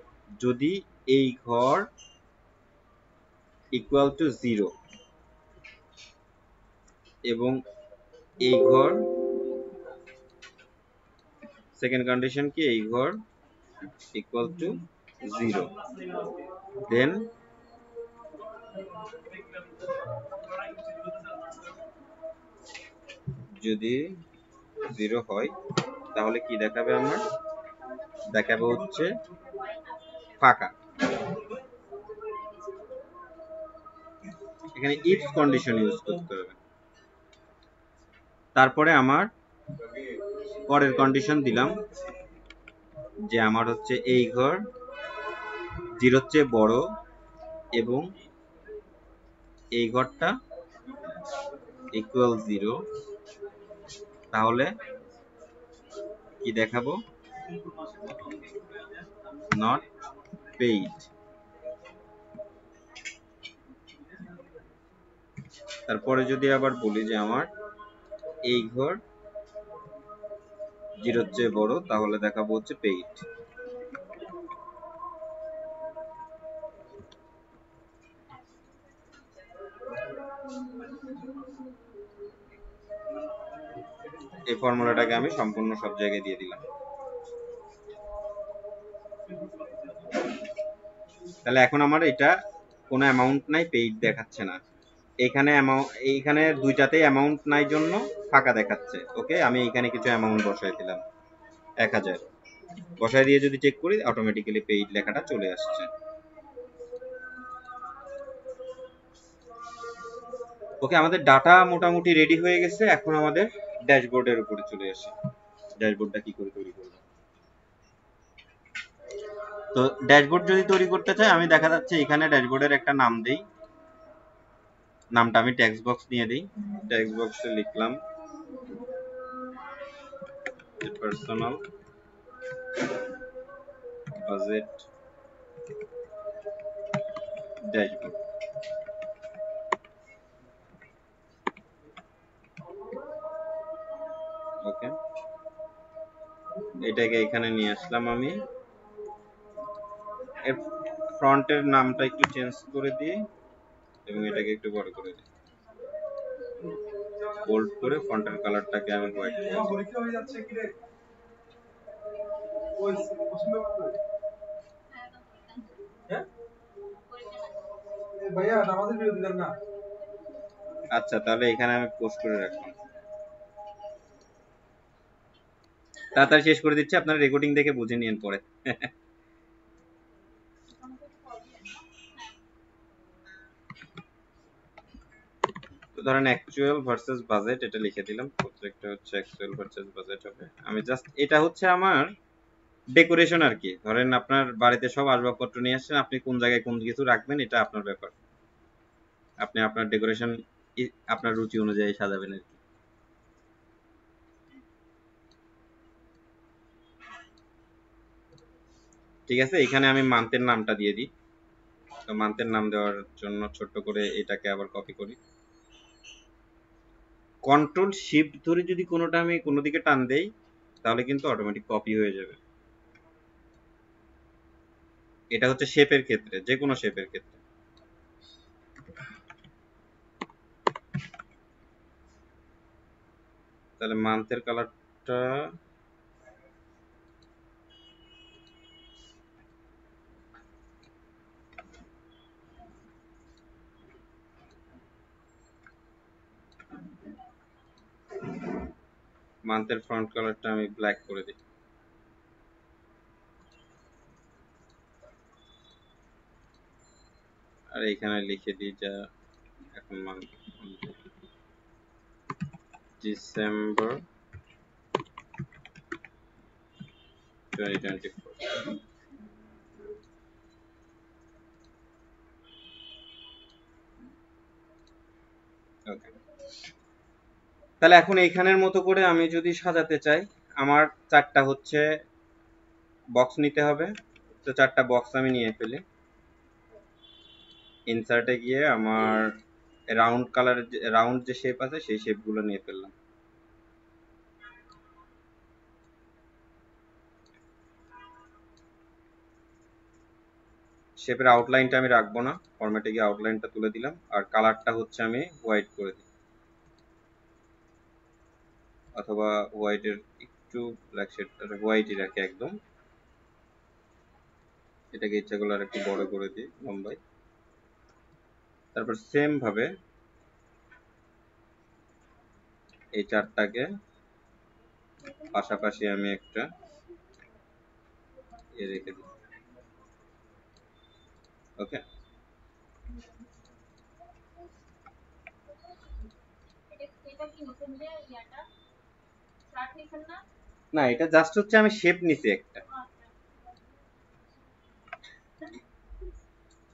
যদি এই ঘর ইকুয়াল টু 0 এবং এই ঘর, সেকেন্ড কন্ডিশন কি, এই ঘর ইকুয়াল টু 0, দেন যদি 0 হয় তাহলে কি দেখাবে, আমার দেখাবে হচ্ছে ফাঁকা। এখানে ইফ কন্ডিশন ইউজ করতে হবে। তারপরে আমার পরের কন্ডিশন দিলাম যে আমার হচ্ছে এই ঘর 0 চেয়ে বড় এবং এই ঘরটা ইকুয়াল 0, তাহলে কি দেখাবো, নট পেইড। তারপরে যদি আবার বলি যে আমার এই ঘর 0 চেয়ে বড়, তাহলে দেখাবো হচ্ছে পেইড। এই ফর্মুলাটাকে আমি সম্পূর্ণ সব জায়গায় দিয়ে দিলাম। তাহলে এখন আমার এটা কোনো অ্যামাউন্ট নাই, পেইড দেখাচ্ছে না। এইখানে দুইটাতেই অ্যামাউন্ট নাই জন্য ফাঁকা দেখাচ্ছে। ওকে, আমি এখানে কিছু অ্যামাউন্ট বসাই দিলাম, 1000 বসাই দিয়ে যদি চেক করি অটোমেটিক্যালি পেইড লেখাটা চলে আসছে। ওকে, আমাদের ডাটা মোটামুটি রেডি হয়ে গেছে। এখন আমাদের ড্যাশবোর্ডের উপরে চলে আসি। ড্যাশবোর্ডটা কি করে তৈরি করব? তো ড্যাশবোর্ড যদি তৈরি করতে চাই, আমি দেখা যাচ্ছে এখানে ড্যাশবোর্ডের একটা নাম দেই। নামটা আমি টেক্সট বক্স নিয়ে দিই। টেক্সট বক্সে লিখলাম পার্সোনাল বাজেট ড্যাশবোর্ড। ওকে, এটাকে এখানে নিয়ে আসলাম আমি। এর ফ্রন্টের নামটা একটু চেঞ্জ করে দিই এবং এটাকে একটু বড় করে দিই, বোল্ড করে ফন্টের কালারটাকে আমি হোয়াইট করে দিই। আচ্ছা, তাহলে এখানে আমি পোস্ট করে রাখলাম। তাড়াতাড়ি শেষ করে দিচ্ছি, আপনারা রেকর্ডিং দেখে বুঝে নিন পরে। তো ধরেন অ্যাকচুয়াল ভার্সেস বাজেট এটা লিখে দিলাম। প্রত্যেকটা হচ্ছে অ্যাকচুয়াল ভার্সেস বাজেট হবে। আমি জাস্ট, এটা হচ্ছে আমার ডেকোরেশন আর কি। ধরেন আপনার বাড়িতে সব আসবাবপত্র নিয়ে আসছেন, আপনি কোন জায়গায় কোন কিছু রাখবেন এটা আপনার ব্যাপার। আপনি আপনার ডেকোরেশন আপনার রুচি অনুযায়ী সাজাবেন আর কি। ঠিক আছে, এখানে আমি মান্থের নামটা দিয়ে দিই। তো মান্থের নাম দেওয়ার জন্য ছোট্ট করে এটাকে আবার কপি করি। কন্ট্রোল শিফট ধরে যদি কোনোটা আমি কোনো দিকে টান দেই তাহলে কিন্তু অটোমেটিক কপি হয়ে যাবে। এটা হচ্ছে শেপের ক্ষেত্রে, যে কোনো শেপের ক্ষেত্রে। তাহলে মান্থের কালারটা মান্থের ফ্রন্ট কালারটা আমি ব্ল্যাক করে দিই। আর এখানে লিখে দিই যা এখন মান্থ ডিসেম্বর 2024। ওকে, তাহলে এখন এইখানের মতো করে আমি যদি সাজাতে চাই, আমার 4টা হচ্ছে বক্স নিতে হবে। তো 4টা বক্স আমি নিয়ে ফেলি। ইনসার্টে গিয়ে আমার রাউন্ড কালারের রাউন্ড যে শেপ আছে সেই শেপগুলো নিয়ে ফেললাম। শেপের আউটলাইনটা আমি রাখবো না, ফরম্যাটে গিয়ে আউটলাইনটা তুলে দিলাম। আর কালারটা হচ্ছে আমি হোয়াইট করে দিই, অথবা হোয়াইটের একটু ব্ল্যাক শেডটা হোয়াইটই রাখি একদম। এটাকে ইচ্ছা করলে আর একটু বড় করে দিই লম্বাই। তারপর সেম ভাবে এই 4টাকে পাশাপাশি আমি একটা রেখে দিই। ওকে, না এটা জাস্ট হচ্ছে আমি শেপ নিছি একটা,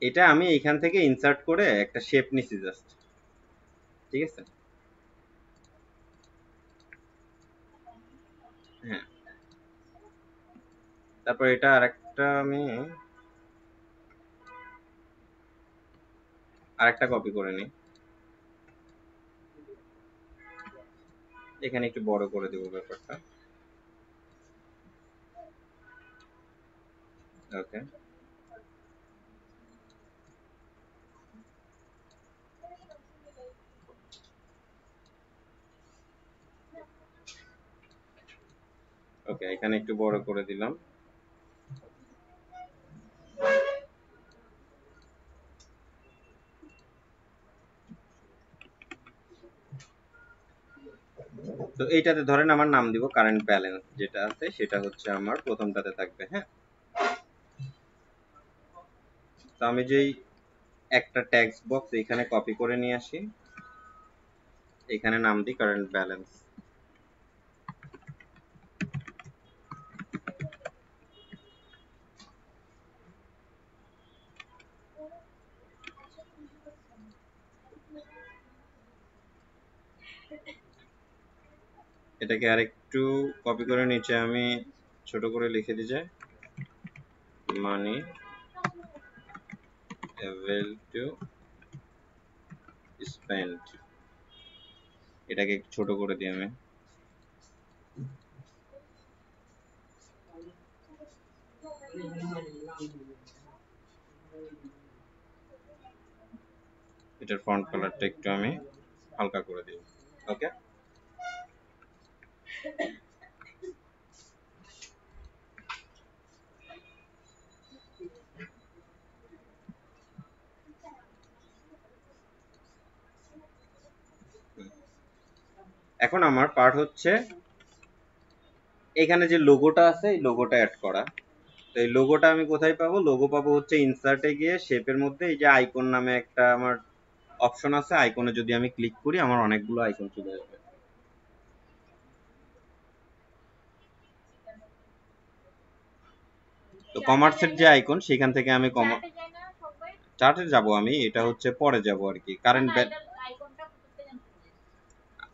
এটা আমি এখান থেকে ইনসার্ট করে একটা শেপ নিছি জাস্ট। ঠিক আছে, হ্যাঁ। তারপর এটা আরেকটা কপি করে নিই, এখানে একটু বড় করে দেবো ব্যাপারটা। ওকে, ওকে, এখানে একটু বড় করে দিলাম। তো এইটাতে ধরেন আমার নাম দিব কারেন্ট ব্যালেন্স, যেটা আছে সেটা হচ্ছে আমার প্রথমটাতে থাকবে। হ্যাঁ, তো আমি যেই একটা টেক্সট বক্স এখানে কপি করে নিয়ে আসি, এখানে নাম দিই কারেন্ট ব্যালেন্স। এটাকে আরেকটু কপি করে নিচে আমি ছোট করে লিখে দিই যে মানি অ্যাভেল টু স্পেন্ড। এটাকে একটু ছোট করে দিই আমি। এটার ফন্ট কালারটা একটু আমি হালকা করে দিই। ওকে, এখন আমার পার্ট হচ্ছে এখানে যে লোগোটা আছে এই লোগোটা অ্যাড করা। তো এই লোগোটা আমি কোথায় পাবো? লোগো পাবো হচ্ছে ইনসার্টে গিয়ে শেপের মধ্যে এই যে আইকন নামে একটা আমার অপশন আছে, আইকনে যদি আমি ক্লিক করি আমার অনেকগুলো আইকন চলে আসবে। তো কমার্সের যে আইকন সেখান থেকে আমি চার্টে যাব, আমি এটা হচ্ছে পরে যাব আর কি। কারেন্ট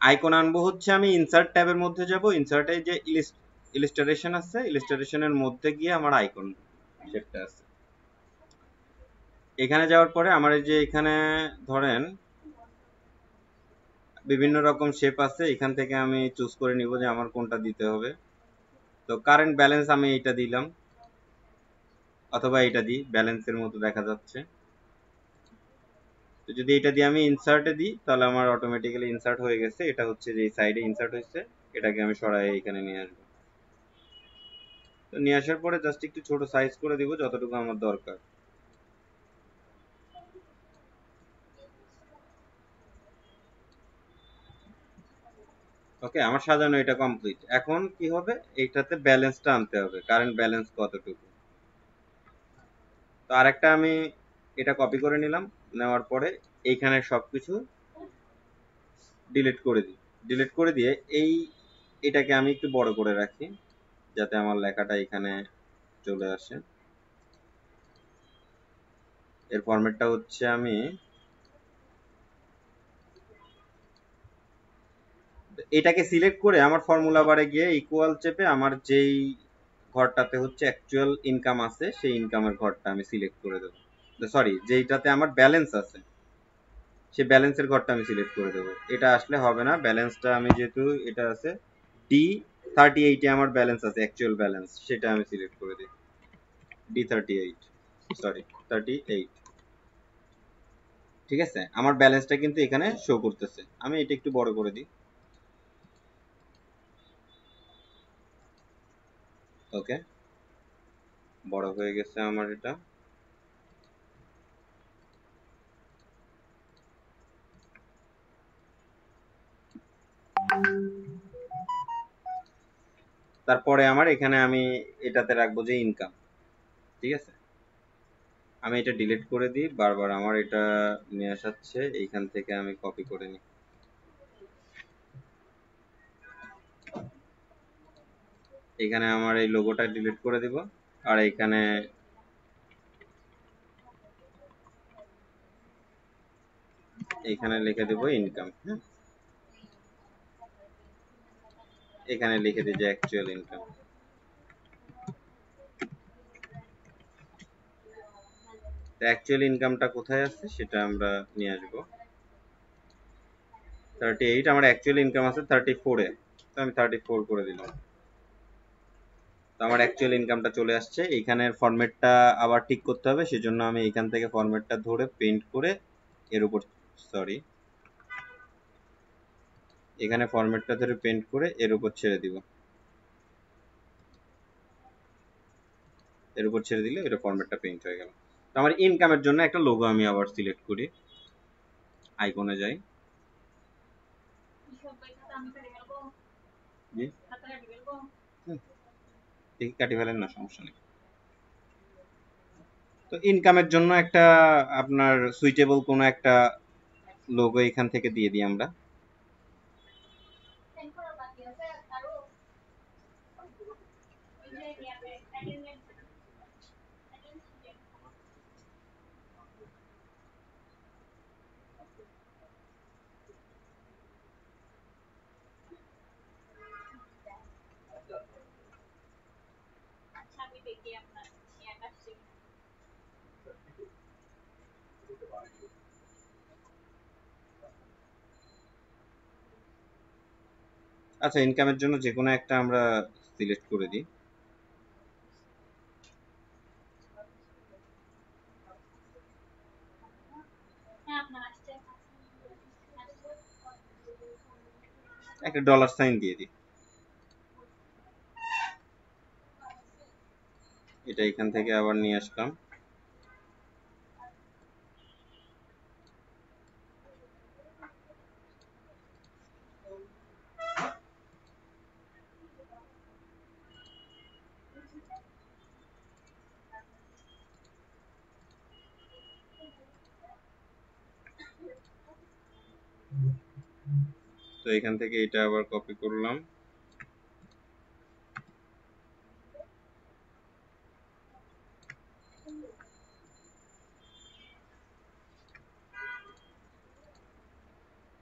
আইকন আনবো হচ্ছে আমি ইনসার্ট ট্যাবের মধ্যে যাব, ইনসার্টে যে ইলিস্ট্রেশন আছে ইলিস্ট্রেশনের মধ্যে গিয়ে আমার আইকন শেপটা আছে। এখানে যাওয়ার পরে আমার এই যে এখানে ধরেন বিভিন্ন রকম শেপ আছে, এখান থেকে আমি চুজ করে নিব যে আমার কোনটা দিতে হবে। তো কারেন্ট ব্যালেন্স আমি এইটা দিলাম, অথবা এটা দিই, ব্যালেন্সের মতো দেখা যাচ্ছে। তো যদি এটা দিয়ে আমি ইনসার্টে দিই তাহলে আমার অটোমেটিক্যালি ইনসার্ট হয়ে গেছে। এটা হচ্ছে যে সাইডে ইনসার্ট হয়েছে, এটাকে আমি সরাই এখানে নিয়ে আসবো। তো নিয়ে আসার পরে জাস্ট একটু ছোট সাইজ করে দিব যতটুকু আমার দরকার। ওকে, আমার সাজানো এটা কমপ্লিট। এখন কি হবে, এইটাতে ব্যালেন্সটা আনতে হবে, কারেন্ট ব্যালেন্স কতটুকু। তো আরেকটা আমি এটা কপি করে নিলাম, নেওয়ার পরে এইখানে সবকিছু ডিলিট করে দিই। ডিলিট করে দিয়ে এটাকে আমি একটু বড় করে রাখি যাতে আমার লেখাটা এখানে চলে আসে। এর ফরম্যাটটা হচ্ছে, আমি এটাকে সিলেক্ট করে আমার ফর্মুলা বারে গিয়ে ইকুয়াল চেপে আমার যেই ঘরটাতে হচ্ছে অ্যাকচুয়াল ইনকাম আছে সেই ইনকামের ঘরটা আমি সিলেক্ট করে দেবো। সরি, যেইটাতে আমার ব্যালেন্স আছে সেই ব্যালেন্সের ঘরটা আমি সিলেক্ট করে দেবো। এটা আসলে হবে না, ব্যালেন্সটা আমি যেহেতু এটা আছে D38 এ আমার ব্যালেন্স আছে, অ্যাকচুয়াল ব্যালেন্স, সেটা আমি সিলেক্ট করে দিই। D38, sorry 38। ঠিক আছে, আমার ব্যালেন্সটা কিন্তু এখানে শো করতেছে। আমি এটা একটু বড় করে দিই। ওকে, বড় হয়ে গেছে আমার এটা। তারপরে আমার এখানে আমি এটাতে রাখবো যে ইনকাম। ঠিক আছে, আমি এটা ডিলিট করে দিই, বারবার আমার এটা নিয়ে আসাচ্ছে, এইখান থেকে আমি কপি করে নিই। এখানে আমার এই লোগোটা ডিলিট করে দিব, আর এখানে লিখে দেবো ইনকাম। এখানে লিখে দিই যে অ্যাকচুয়াল ইনকাম। অ্যাকচুয়াল ইনকামটা কোথায় আছে সেটা আমরা নিয়ে আসবো। 38, আমার অ্যাকচুয়াল ইনকাম আছে 34 এ, তো আমি 34 করে দিলাম। তো আমার অ্যাকচুয়াল ইনকামটা চলে আসছে। এইখানের ফরম্যাটটা আবার ঠিক করতে হবে, সেজন্য আমি এখান থেকে ফরম্যাটটা ধরে পেন্ট করে এর উপর, সরি, এখানে ফরম্যাটটা ধরে পেন্ট করে এর উপর ছেড়ে দিব। এর উপর ছেড়ে দিলে এটা ফরম্যাটটা পেন্ট হয়ে গেল। তো আমার ইনকামের জন্য একটা লোগো আমি আবার সিলেক্ট করি, আইকনে যাই। জি, দেখি কাটি ফেলেন না, সমস্যা নেই। তো ইনকামের জন্য একটা আপনার সুইটেবল কোনো একটা লোগো এখান থেকে দিয়ে দিই আমরা। আচ্ছা, ইনকামের জন্য যে কোনো একটা আমরা সিলেক্ট করে দিই। একটা ডলার সাইন দিয়ে দিই। এটা এখান থেকে আবার নিয়ে আসলাম। তো এখান থেকে এটা আবার কপি করলাম।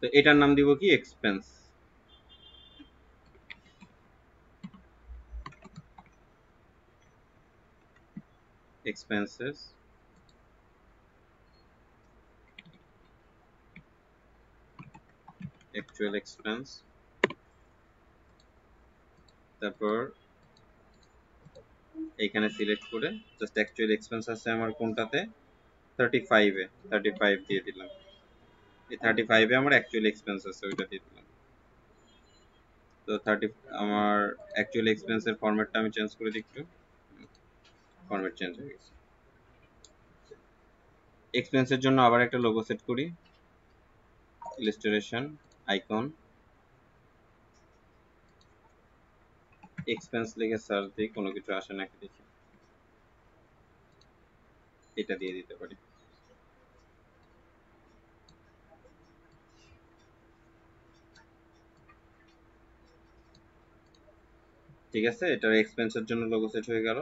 তো এটার নাম দিব কি, এক্সপেন্স। Expenses, actual expense. তারপর এইখানে সিলেক্ট করে জাস্ট অ্যাকচুয়াল এক্সপেন্স আছে আমার কোনটাতে, 35 এ, 35 দিয়ে দিলাম। এই 35 এ আমার অ্যাকচুয়াল এক্সপেন্স আছে, ওইটা দিয়ে দিলাম। তো 30 আমার অ্যাকচুয়াল এক্সপেন্সের ফরম্যাটটা আমি চেঞ্জ করে দিই একটু। ফরম্যাট চেঞ্জ হয়ে গেছে। এক্সপেন্সের জন্য আবার একটা লোগো সেট করি, ইলাস্ট্রেশন, আইকন, এক্সপেন্স লিখে সার্চ দিই, কোনো কিছু আসে নাকি দেখি। এটা দিয়ে দিতে পারি। ঠিক আছে, এটার এক্সপেন্সের জন্য লোগো সেট হয়ে গেল।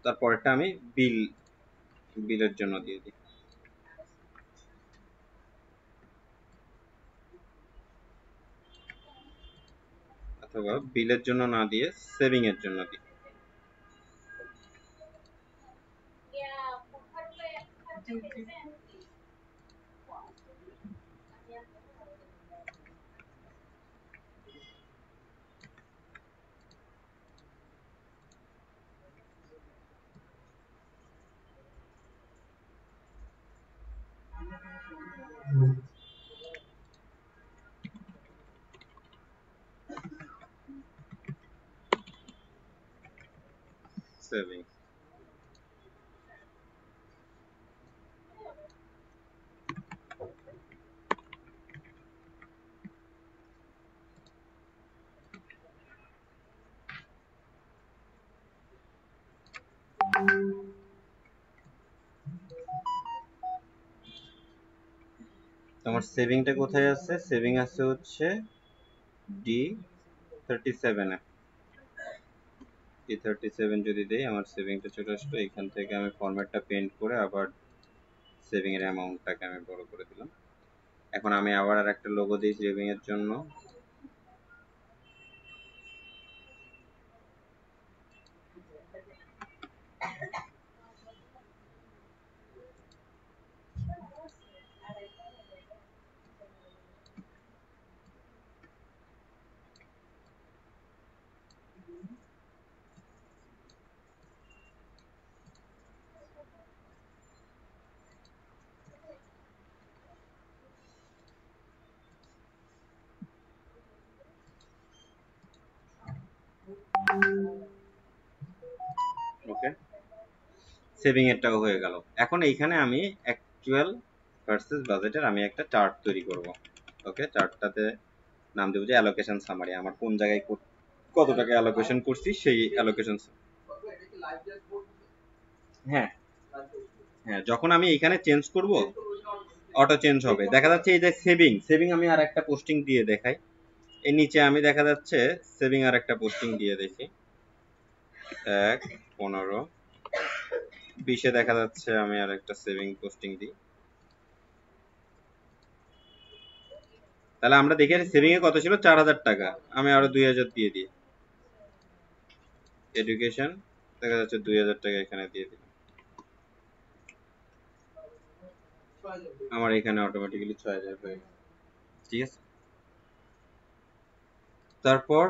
তারপরটা আমি বিলের জন্য দিয়ে দিই, অথবা বিলের জন্য না দিয়ে সেভিং এর জন্য দিই। সেভিং। তোমার সেভিংটা কোথায় আছে? সেভিং আছে হচ্ছে D37 এ। D37 যদি দেই, আমার সেভিংটা চলে আসলো। এখান থেকে আমি ফরম্যাটটা পেন্ট করে আবার সেভিং এর অ্যামাউন্টটাকে আমি বড় করে দিলাম। এখন আমি আবার আর একটা লোগো দিই সেভিং এর জন্য। ওকে, সেভিং এরটাও হয়ে গেল। এখন এইখানে আমি অ্যাকচুয়াল ভার্সেস বাজেটের আমি একটা চার্ট তৈরি করব। ওকে, চার্টটাতে নাম দেবো যে অ্যালোকেশন সামারি। আমার কোন জায়গায় কত টাকা অ্যালোকেশন করছি সেই অ্যালোকেশন। হ্যাঁ হ্যাঁ, যখন আমি এখানে চেঞ্জ করব অটো চেঞ্জ হবে। দেখা যাচ্ছে এই যে সেভিং, সেভিং আমি আর একটা পোস্টিং দিয়ে দেখাই। এই নিচে আমি দেখা যাচ্ছে সেভিং আর একটা পোস্টিং দিয়ে দেখি। 1, 15, 20-এ দেখা যাচ্ছে আমি আর একটা সেভিং পোস্টিং দিই। তাহলে আমরা দেখি সেভিং এ কত ছিল, 4000 টাকা। আমি আরো 2000 দিয়ে দিই। এডুকেশন দেখা যাচ্ছে 2000 টাকা এখানে দিয়ে দিই। আমার এখানে অটোমেটিক্যালি 6000 হয়ে গেল। ঠিক আছে, তারপর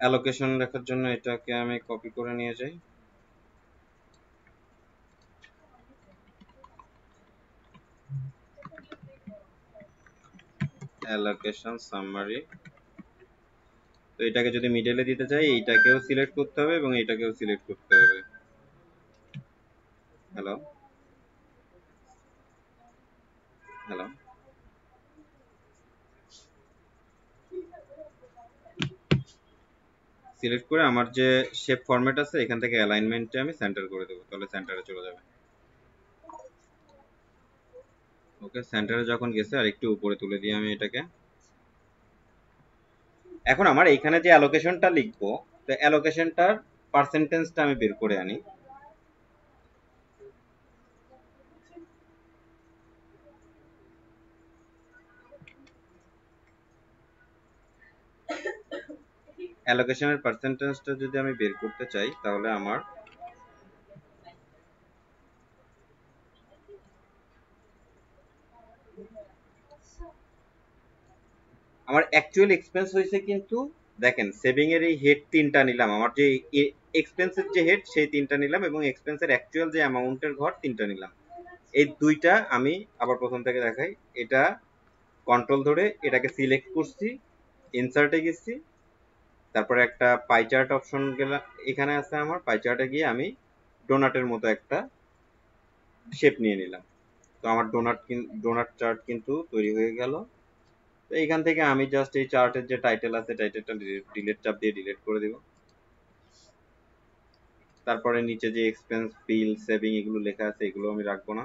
অ্যালোকেশন লেখার জন্য এটাকে আমি কপি করে নিয়ে যাই। Allocation summary. তো এটাকে যদি মিডলে দিতে চাই, এইটাকেও সিলেক্ট করতে হবে এবং এইটাকেও সিলেক্ট করতে হবে। হ্যালো হ্যালো, সিলেক্ট করে আমার যে শেপ ফরম্যাট আছে এখান থেকে অ্যালাইনমেন্টে আমি সেন্টার করে দেবো, তাহলে সেন্টারে চলে যাবে। ওকে, সেন্টারে যখন গেছে আর একটু উপরে তুলে দিই আমি এটাকে। এখন আমার এখানে যে অ্যালোকেশনটা লিখবো, তো অ্যালোকেশনটার পার্সেন্টেজটা আমি বের করে আনি। অ্যালোকেশনের পার্সেন্টেজটা যদি আমি বের করতে চাই, তাহলে আমার অ্যাকচুয়াল এক্সপেন্স হয়েছে, কিন্তু দেখেন সেভিং এর এই হেড 3টা নিলাম, আমার যে এক্সপেন্সের যে হেড সেই 3টা নিলাম, এবং এক্সপেন্সের অ্যাকচুয়াল যে অ্যামাউন্টের ঘর 3টা নিলাম। এই দুইটা আমি আবার প্রথম থেকে দেখাই। এটা কন্ট্রোল ধরে এটাকে সিলেক্ট করছি, ইনসার্টে গেছি, তারপরে একটা পাই চার্ট অপশন গেলাম, এখানে আছে আমার পাই চার্টে গিয়ে আমি ডোনাটের মতো একটা শেপ নিয়ে নিলাম। তো আমার ডোনাট চার্ট কিন্তু তৈরি হয়ে গেল। তো এইখান থেকে আমি জাস্ট এই চার্টের যে টাইটেল আছে টাইটেলটা ডিলিট চাপ দিয়ে ডিলিট করে দিব। তারপরে নিচে যে এক্সপেন্স বিল সেভিং এগুলো লেখা আছে এগুলো আমি রাখবো না।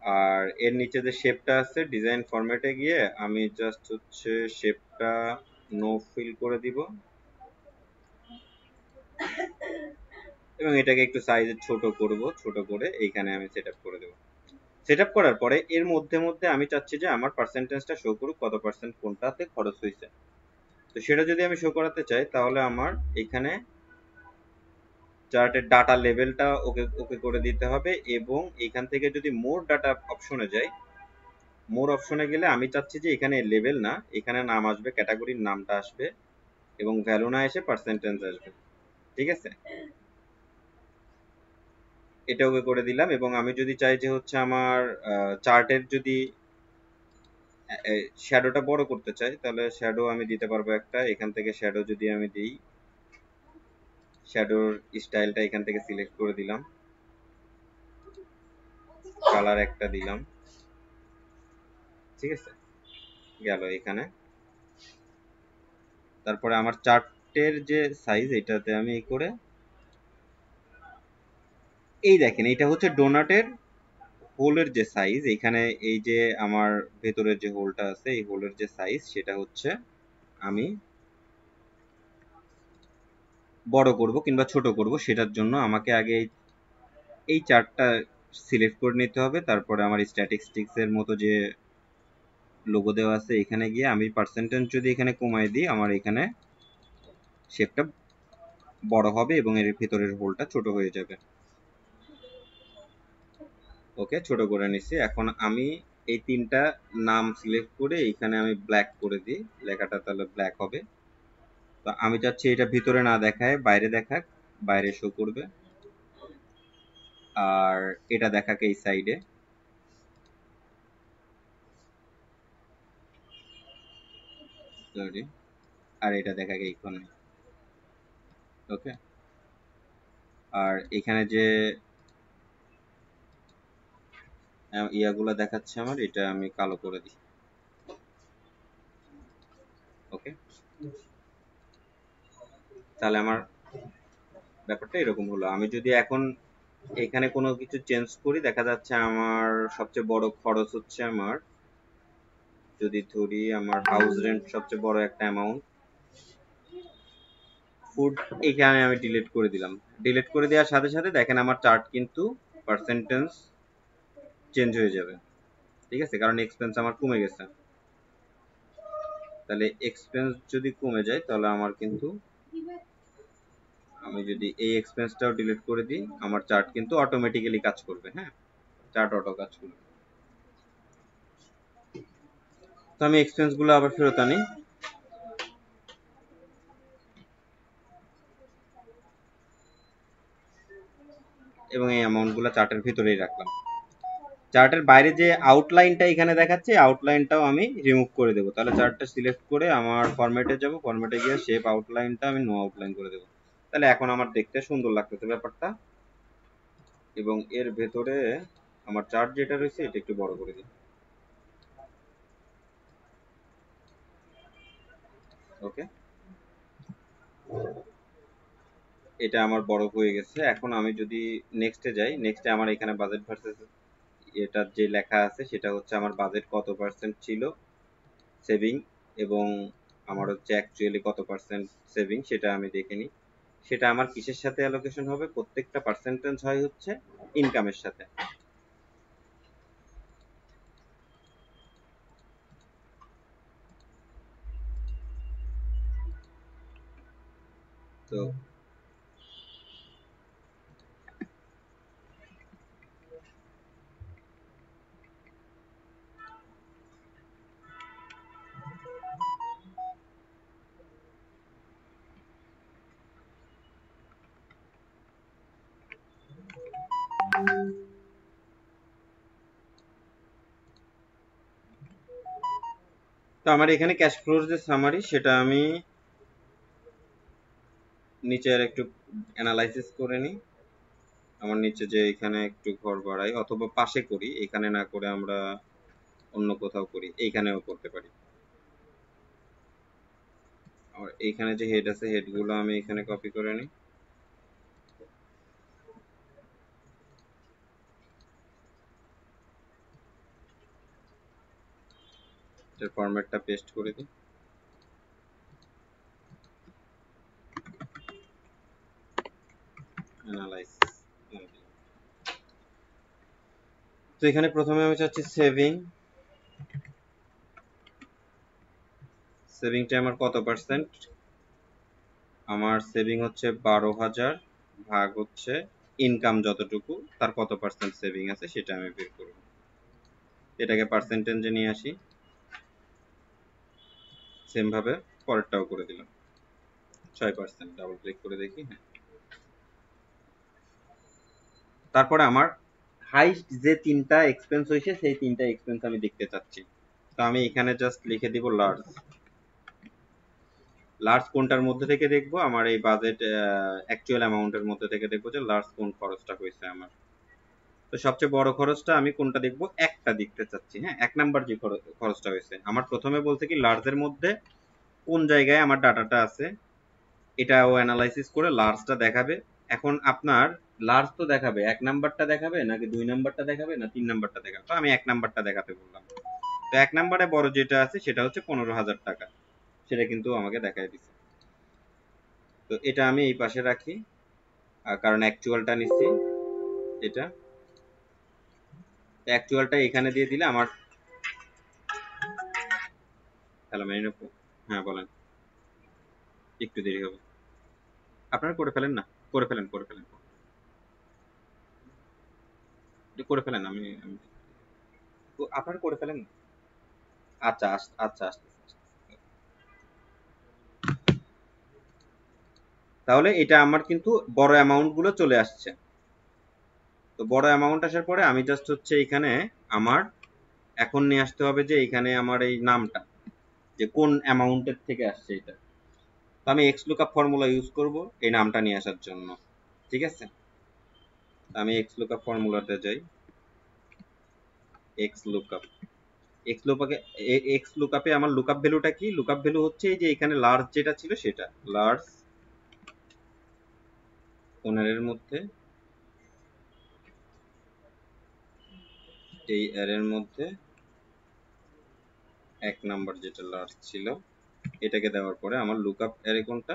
আর এর নিচে যে শেপটা আছে ডিজাইন ফরম্যাটে গিয়ে আমি জাস্ট হচ্ছে শেপটা নো ফিল করে দিব এবং এটাকে একটু সাইজে ছোট করব, ছোট করে এইখানে আমি সেটআপ করে দেব। সেটআপ করার পরে এর মধ্যে মধ্যে আমি চাচ্ছি যে আমার পার্সেন্টেজটা শো করুক কত পার্সেন্ট কোনটাতে খরচ হয়েছে। তো সেটা যদি আমি শো করাতে চাই তাহলে আমার এখানে চার্টের ডাটা লেভেলটা ওকে ওকে করে দিতে হবে এবং এখান থেকে যদি মোর ডাটা অপশনে যাই, মোর অপশনে গেলে আমি চাচ্ছি যে এখানে লেভেল না, এখানে নাম আসবে, ক্যাটাগরির নামটা আসবে এবং ভ্যালু না এসে পার্সেন্টেজ আসবে। ঠিক আছে, এটা ওকে করে দিলাম। এবং আমি যদি চাই যে হচ্ছে আমার চার্টের যদি শ্যাডোটা বড় করতে চাই তাহলে শ্যাডো আমি দিতে পারবো একটা। এখান থেকে শ্যাডো যদি আমি দিই, শ্যাডোর স্টাইলটা এখান থেকে সিলেক্ট করে দিলাম, কালার একটা দিলাম। ঠিক আছে, গেল এখানে। তারপরে আমার চার্টের যে সাইজ এটাতে আমি এই করে এই দেখেন এটা হচ্ছে ডোনাটের হোলের যে সাইজ, এখানে এই যে আমার ভেতরের যে হোলটা আছে এই হোলের যে সাইজ সেটা হচ্ছে আমি বড় করব কিংবা ছোট করব, সেটার জন্য আমাকে আগে এই চার্টটা সিলেক্ট করে নিতে হবে। তারপরে আমার স্ট্যাটিস্টিক্স এর মতো যে লোগো দেওয়া আছে এখানে গিয়ে আমি পার্সেন্টেজ যদি এখানে কমাই দিই আমার এখানে শেপটা বড় হবে এবং এর ভিতরের হোলটা ছোট হয়ে যাবে। ওকে, ছোট করে নিচ্ছি। এখন আমি এই তিনটা নাম সিলেক্ট করে এখানে আমি ব্ল্যাক করে দিই, লেখাটা তাহলে ব্ল্যাক হবে। তো আমি চাচ্ছি এটা ভিতরে না দেখায় বাইরে দেখাক, বাইরে শো করবে। আর এটা দেখাকে এই সাইডে, সরি, আর এটা দেখাকে এইখানে। ওকে, আর এখানে যে ইয়াগুলো দেখাচ্ছে আমার এটা আমি কালো করে দিই। ওকে, তাহলে আমার ব্যাপারটা এরকম হলো। আমি যদি এখন এখানে কোনো কিছু চেঞ্জ করি দেখা যাচ্ছে আমার সবচেয়ে বড় খরচ হচ্ছে আমার, যদি ধরি আমার হাউস রেন্ট সবচেয়ে বড় একটা অ্যামাউন্ট, ফুড এখানে আমি ডিলিট করে দিলাম। ডিলিট করে দেওয়ার সাথে সাথে দেখেন আমার চার্ট কিন্তু পার্সেন্টেজ চেঞ্জ হয়ে যাবে। ঠিক আছে, কারণ এক্সপেন্স আমার কমে গেছে। তাহলে এক্সপেন্স যদি কমে যায় তাহলে আমার কিন্তু, আমি যদি এই এক্সপেন্সটাও ডিলিট করে দিই আমার চার্ট কিন্তু অটোমেটিক্যালি কাজ করবে। হ্যাঁ, চার্ট অটো কাজ করবে। তো আমি এক্সপেন্স গুলো আবার ফেরত আনি, এবং এই অ্যামাউন্ট গুলো চার্টের ভিতরেই রাখলাম। চার্টের বাইরে যে আউটলাইনটা এখানে দেখাচ্ছে আউটলাইনটাও আমি রিমুভ করে দেবো। তাহলে চার্টটা সিলেক্ট করে আমার ফরম্যাটে যাব, ফরম্যাটে গিয়ে শেপ আউটলাইনটা আমি নো আউটলাইন করে দেবো। তাহলে এখন আমার দেখতে সুন্দর লাগতেছে ব্যাপারটা। এবং এর ভেতরে আমার চার্ট যেটা রয়েছে এটা একটু বড় করে দিই। ওকে, এটা আমার বড় হয়ে গেছে। এখন আমি যদি নেক্সটে যাই, নেক্সটে আমার এখানে বাজেট ভার্সেস এটার যে লেখা আছে সেটা হচ্ছে আমার বাজেট কত পার্সেন্ট ছিল সেভিং এবং আমার হচ্ছে অ্যাকচুয়ালি কত পার্সেন্ট সেভিং সেটা আমি দেখে নিই। সেটা আমার কিসের সাথে অ্যালোকেশন হবে, প্রত্যেকটা পার্সেন্টেজ হয় হচ্ছে ইনকামের সাথে। তো তো আমার এখানে ক্যাশ ফ্লোর যে সামারি সেটা আমি নিচে আর একটু অ্যানালাইসিস করে নিই। আমার নিচে যে এখানে একটু ঘর বাড়াই অথবা পাশে করি, এখানে না করে আমরা অন্য কোথাও করি, এইখানেও করতে পারি। আর এইখানে যে হেড আছে, হেডগুলো আমি এখানে কপি করে নিই। এটার ফরম্যাটটা পেস্ট করে দিই। অ্যানালাইসিস। তো এখানে প্রথমে আমি চাচ্ছি সেভিং। সেভিংটা আমার কত পার্সেন্ট? আমার সেভিং হচ্ছে 12,000 ভাগ হচ্ছে ইনকাম যতটুকু, তার কত পার্সেন্ট সেভিং আছে সেটা আমি বের করব। এটাকে পার্সেন্টেজে নিয়ে আসি, সেম ভাবে পরেরটাও করে দিলাম 6%। ডাবল ক্লিক করে দেখি, হ্যাঁ। তারপরে আমার হাইস্ট যে তিনটা এক্সপেন্স হয়েছে সেই তিনটা এক্সপেন্স আমি দেখতে চাচ্ছি। তো আমি এখানে জাস্ট লিখে দিব লার্জ। লার্জ কোনটার মধ্যে থেকে দেখবো? আমার এই বাজেট অ্যাকচুয়াল অ্যামাউন্টের মধ্যে থেকে দেখবো যে লার্জ কোন খরচটা হয়েছে আমার। তো সবচেয়ে বড় খরচটা আমি কোনটা দেখবো? একটা দেখতে চাচ্ছি, হ্যাঁ। 1 নাম্বার যে খরচটা হয়েছে আমার, প্রথমে বলছে কি লার্জের মধ্যে কোন জায়গায় আমার ডাটাটা আছে, এটা ও অ্যানালাইসিস করে লার্জটা দেখাবে। এখন আপনার লার্জ তো দেখাবে, 1 নাম্বারটা দেখাবে নাকি 2 নাম্বারটা দেখাবে না 3 নাম্বারটা দেখাবে? তো আমি 1 নাম্বারটা দেখাতে বললাম। তো 1 নাম্বারে বড় যেটা আছে সেটা হচ্ছে 15,000 টাকা, সেটা কিন্তু আমাকে দেখাই দিচ্ছে। তো এটা আমি এই পাশে রাখি, কারণ অ্যাকচুয়ালটা নিচ্ছি এটা। অ্যাকচুয়ালটা এখানে দিয়ে দিলে আমার। হ্যালো মেরিনপু, হ্যাঁ বলেন। একটু দেরি হবে, আপনারা করে ফেলেন না, করে ফেলেন করে ফেলেন, একটু করে ফেলেন। আপনারা করে ফেলেন। আচ্ছা আচ্ছা আচ্ছা। তাহলে এটা আমার কিন্তু বড় অ্যামাউন্ট গুলো চলে আসছে। তো বড় অ্যামাউন্ট আসার পরে আমি জাস্ট হচ্ছে এখানে আমার এখন নিয়ে আসতে হবে যে এখানে আমার এই নামটা, যে কোন অ্যামাউন্টের থেকে আসছে এটা। তো আমি এক্স লুকআপ ফর্মুলা ইউজ করব এই নামটা নিয়ে আসার জন্য, ঠিক আছে। আমি এক্স লুকআপ ফর্মুলাতে যাই। এক্স লুকআপ, এক্স লুকআপে আমার লুকআপ ভ্যালুটা কি? লুকআপ ভ্যালু হচ্ছে এই যে এখানে লার্জ যেটা ছিল সেটা, লার্জ 15 এর মধ্যে, এই এর মধ্যে 1 নাম্বার যেটা লার্জ ছিল এটাকে দেওয়ার পরে আমার লুকআপ অ্যারে কোনটা?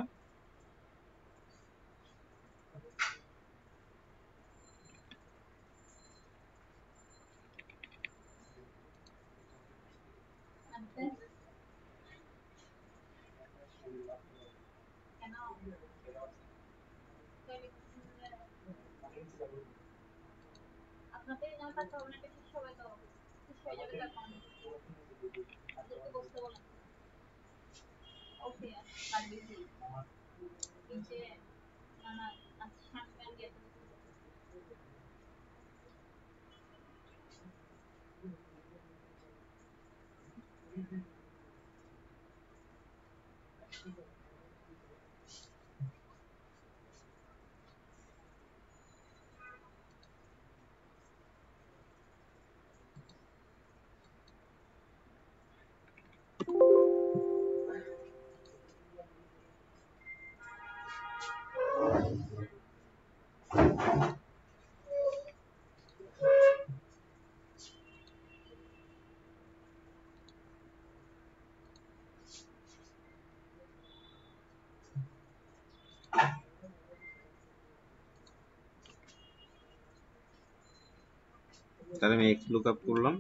তাহলে আমি এক্স লুকআপ করলাম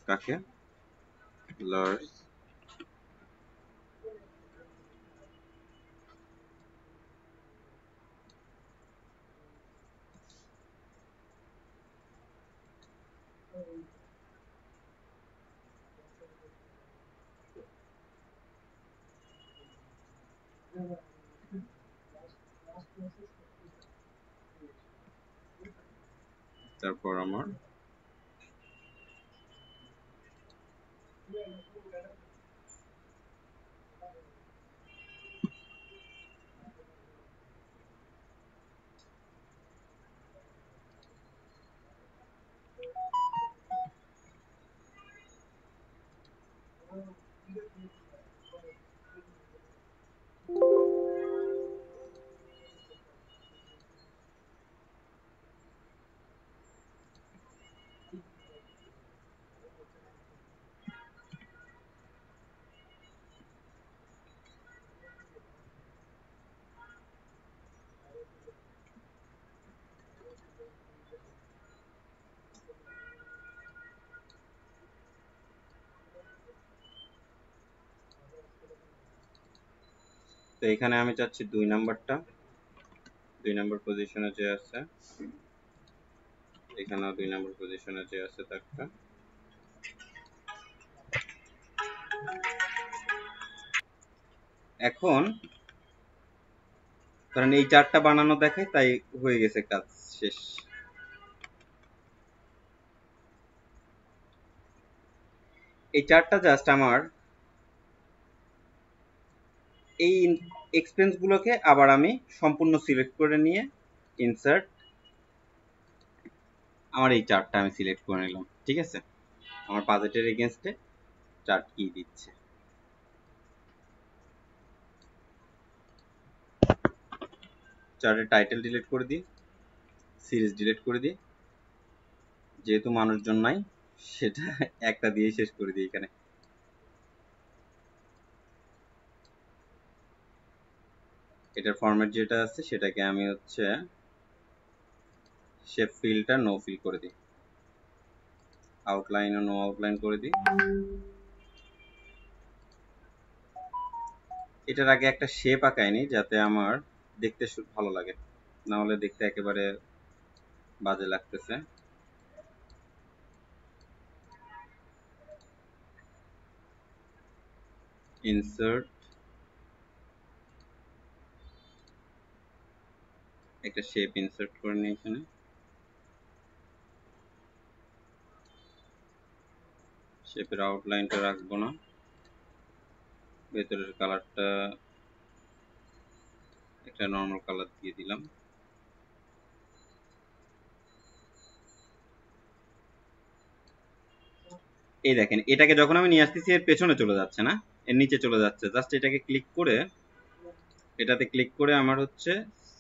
কাকে? লার্জ তারপর আমার তো এখানে আমি চাচ্ছি 2 নাম্বারটা, 2 নাম্বার পজিশনে যে আছে, এখানেও 2 নাম্বার পজিশনে যে আছে তারটা। এখন কারণ এই চারটা বানানো দেখায়, তাই হয়ে গেছে, কাজ শেষ। এই চারটা জাস্ট আমার এই এক্সপেন্স গুলোকে আবার আমি সম্পূর্ণ সিলেক্ট করে নিয়ে ইনসার্ট, আমার এই চার্টটা আমি সিলেক্ট করে নিলাম। ঠিক আছে, আমার বাজেটের এগেইনস্টে চার্ট কি দিচ্ছে। চার্টের টাইটেল ডিলিট করে দিই, সিরিজ ডিলিট করে দিই, যেহেতু মানুষজন নাই সেটা একটা দিয়ে শেষ করে দিই। এখানে এটার ফরম্যাট যেটা আছে সেটাকে আমি হচ্ছে শেপ ফিলটা নো ফিল করে দিই, আউটলাইন ও নো আউটলাইন করে দিই। এটার আগে একটা শেপ আঁকাইনি যাতে আমার দেখতে ভালো লাগে, না হলে দেখতে একেবারে বাজে লাগতেছে। ইনসার্ট, একটা শেপ ইনসার্ট করে নিই এখানে। শেপের আউটলাইনটা রাখবো না, ভেতরের কালারটা একটা নর্মাল কালার দিয়ে দিলাম। এই দেখেন, এটাকে যখন আমি নিয়ে আসতেছি এর পেছনে চলে যাচ্ছে না, এর নিচে চলে যাচ্ছে। জাস্ট এটাকে ক্লিক করে, এটাতে ক্লিক করে আমার হচ্ছে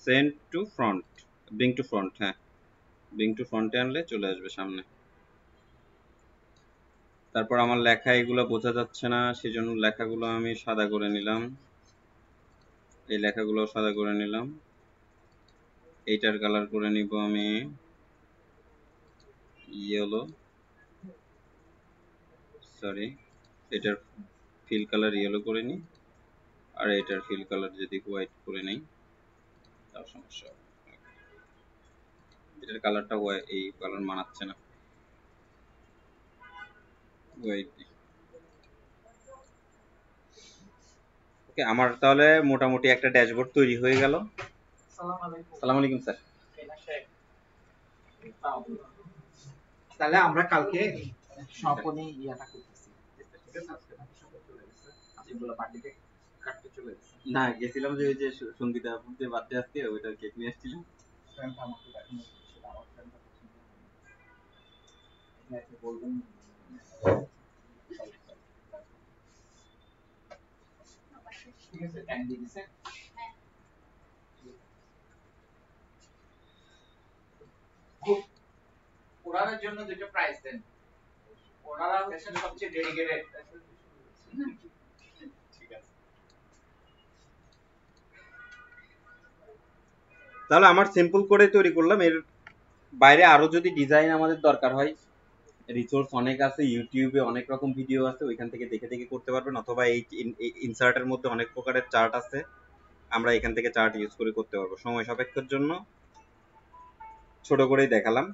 send to front, bring to front, হ্যাঁ ব্রিং টু ফ্রন্টে আনলে চলে আসবে সামনে। তারপর আমার লেখা এগুলো বোঝা যাচ্ছে না, সেজন্য লেখাগুলো আমি সাদা করে নিলাম, এই লেখাগুলো সাদা করে নিলাম। এইটার কালার করে নিব আমি ইয়েলো, সরি এটার ফিল কালার ইয়েলো করে নিই, আর এটার ফিল কালার যদি হোয়াইট করে নেই তার সমস্যা হবে। এটার কালারটা এই কালার মানাচ্ছে না, হোয়াইট। ওকে, আমার তাহলে মোটামুটি একটা ড্যাশবোর্ড তৈরি হয়ে গেল। সালাম আলাইকুম স্যার। তাহলে আমরা কালকে স্বপনে ইয়াটা করতেছি, ঠিক আছে? আজকে নাকি সবাই চলে গেছে, যেগুলো পার্টিতে কাটতে চলে গেছে। না, গেছিলাম যে ওই যে সঙ্গীতা আপুর যে বার্থডে আজকে, ওইটা কেক নিয়ে আসছিলাম। ফ্রেন্ড আমাকে এখন ছিল, আমার ফ্রেন্ডটা পছন্দ হয়নি, এটাকে বলবেন। ঠিক আছে, টাইম দিয়ে দিছে। ওনাদের জন্য দুটো প্রাইজ দেন, ওনারা হচ্ছে সবচেয়ে ডেডিকেটেড। ঠিক আছে, তাহলে আমার সিম্পল করে তৈরি করলাম। এর বাইরে আরো যদি ডিজাইন আমাদের দরকার হয়, রিসোর্স অনেক আছে, ইউটিউবে অনেক রকম ভিডিও আছে, ওইখান থেকে দেখে দেখে করতে পারবেন, অথবা এই ইনসার্টের মধ্যে অনেক প্রকারের চার্ট আছে, আমরা এখান থেকে চার্ট ইউজ করে করতে পারবো। সময় সাপেক্ষের জন্য ছোট করেই দেখালাম।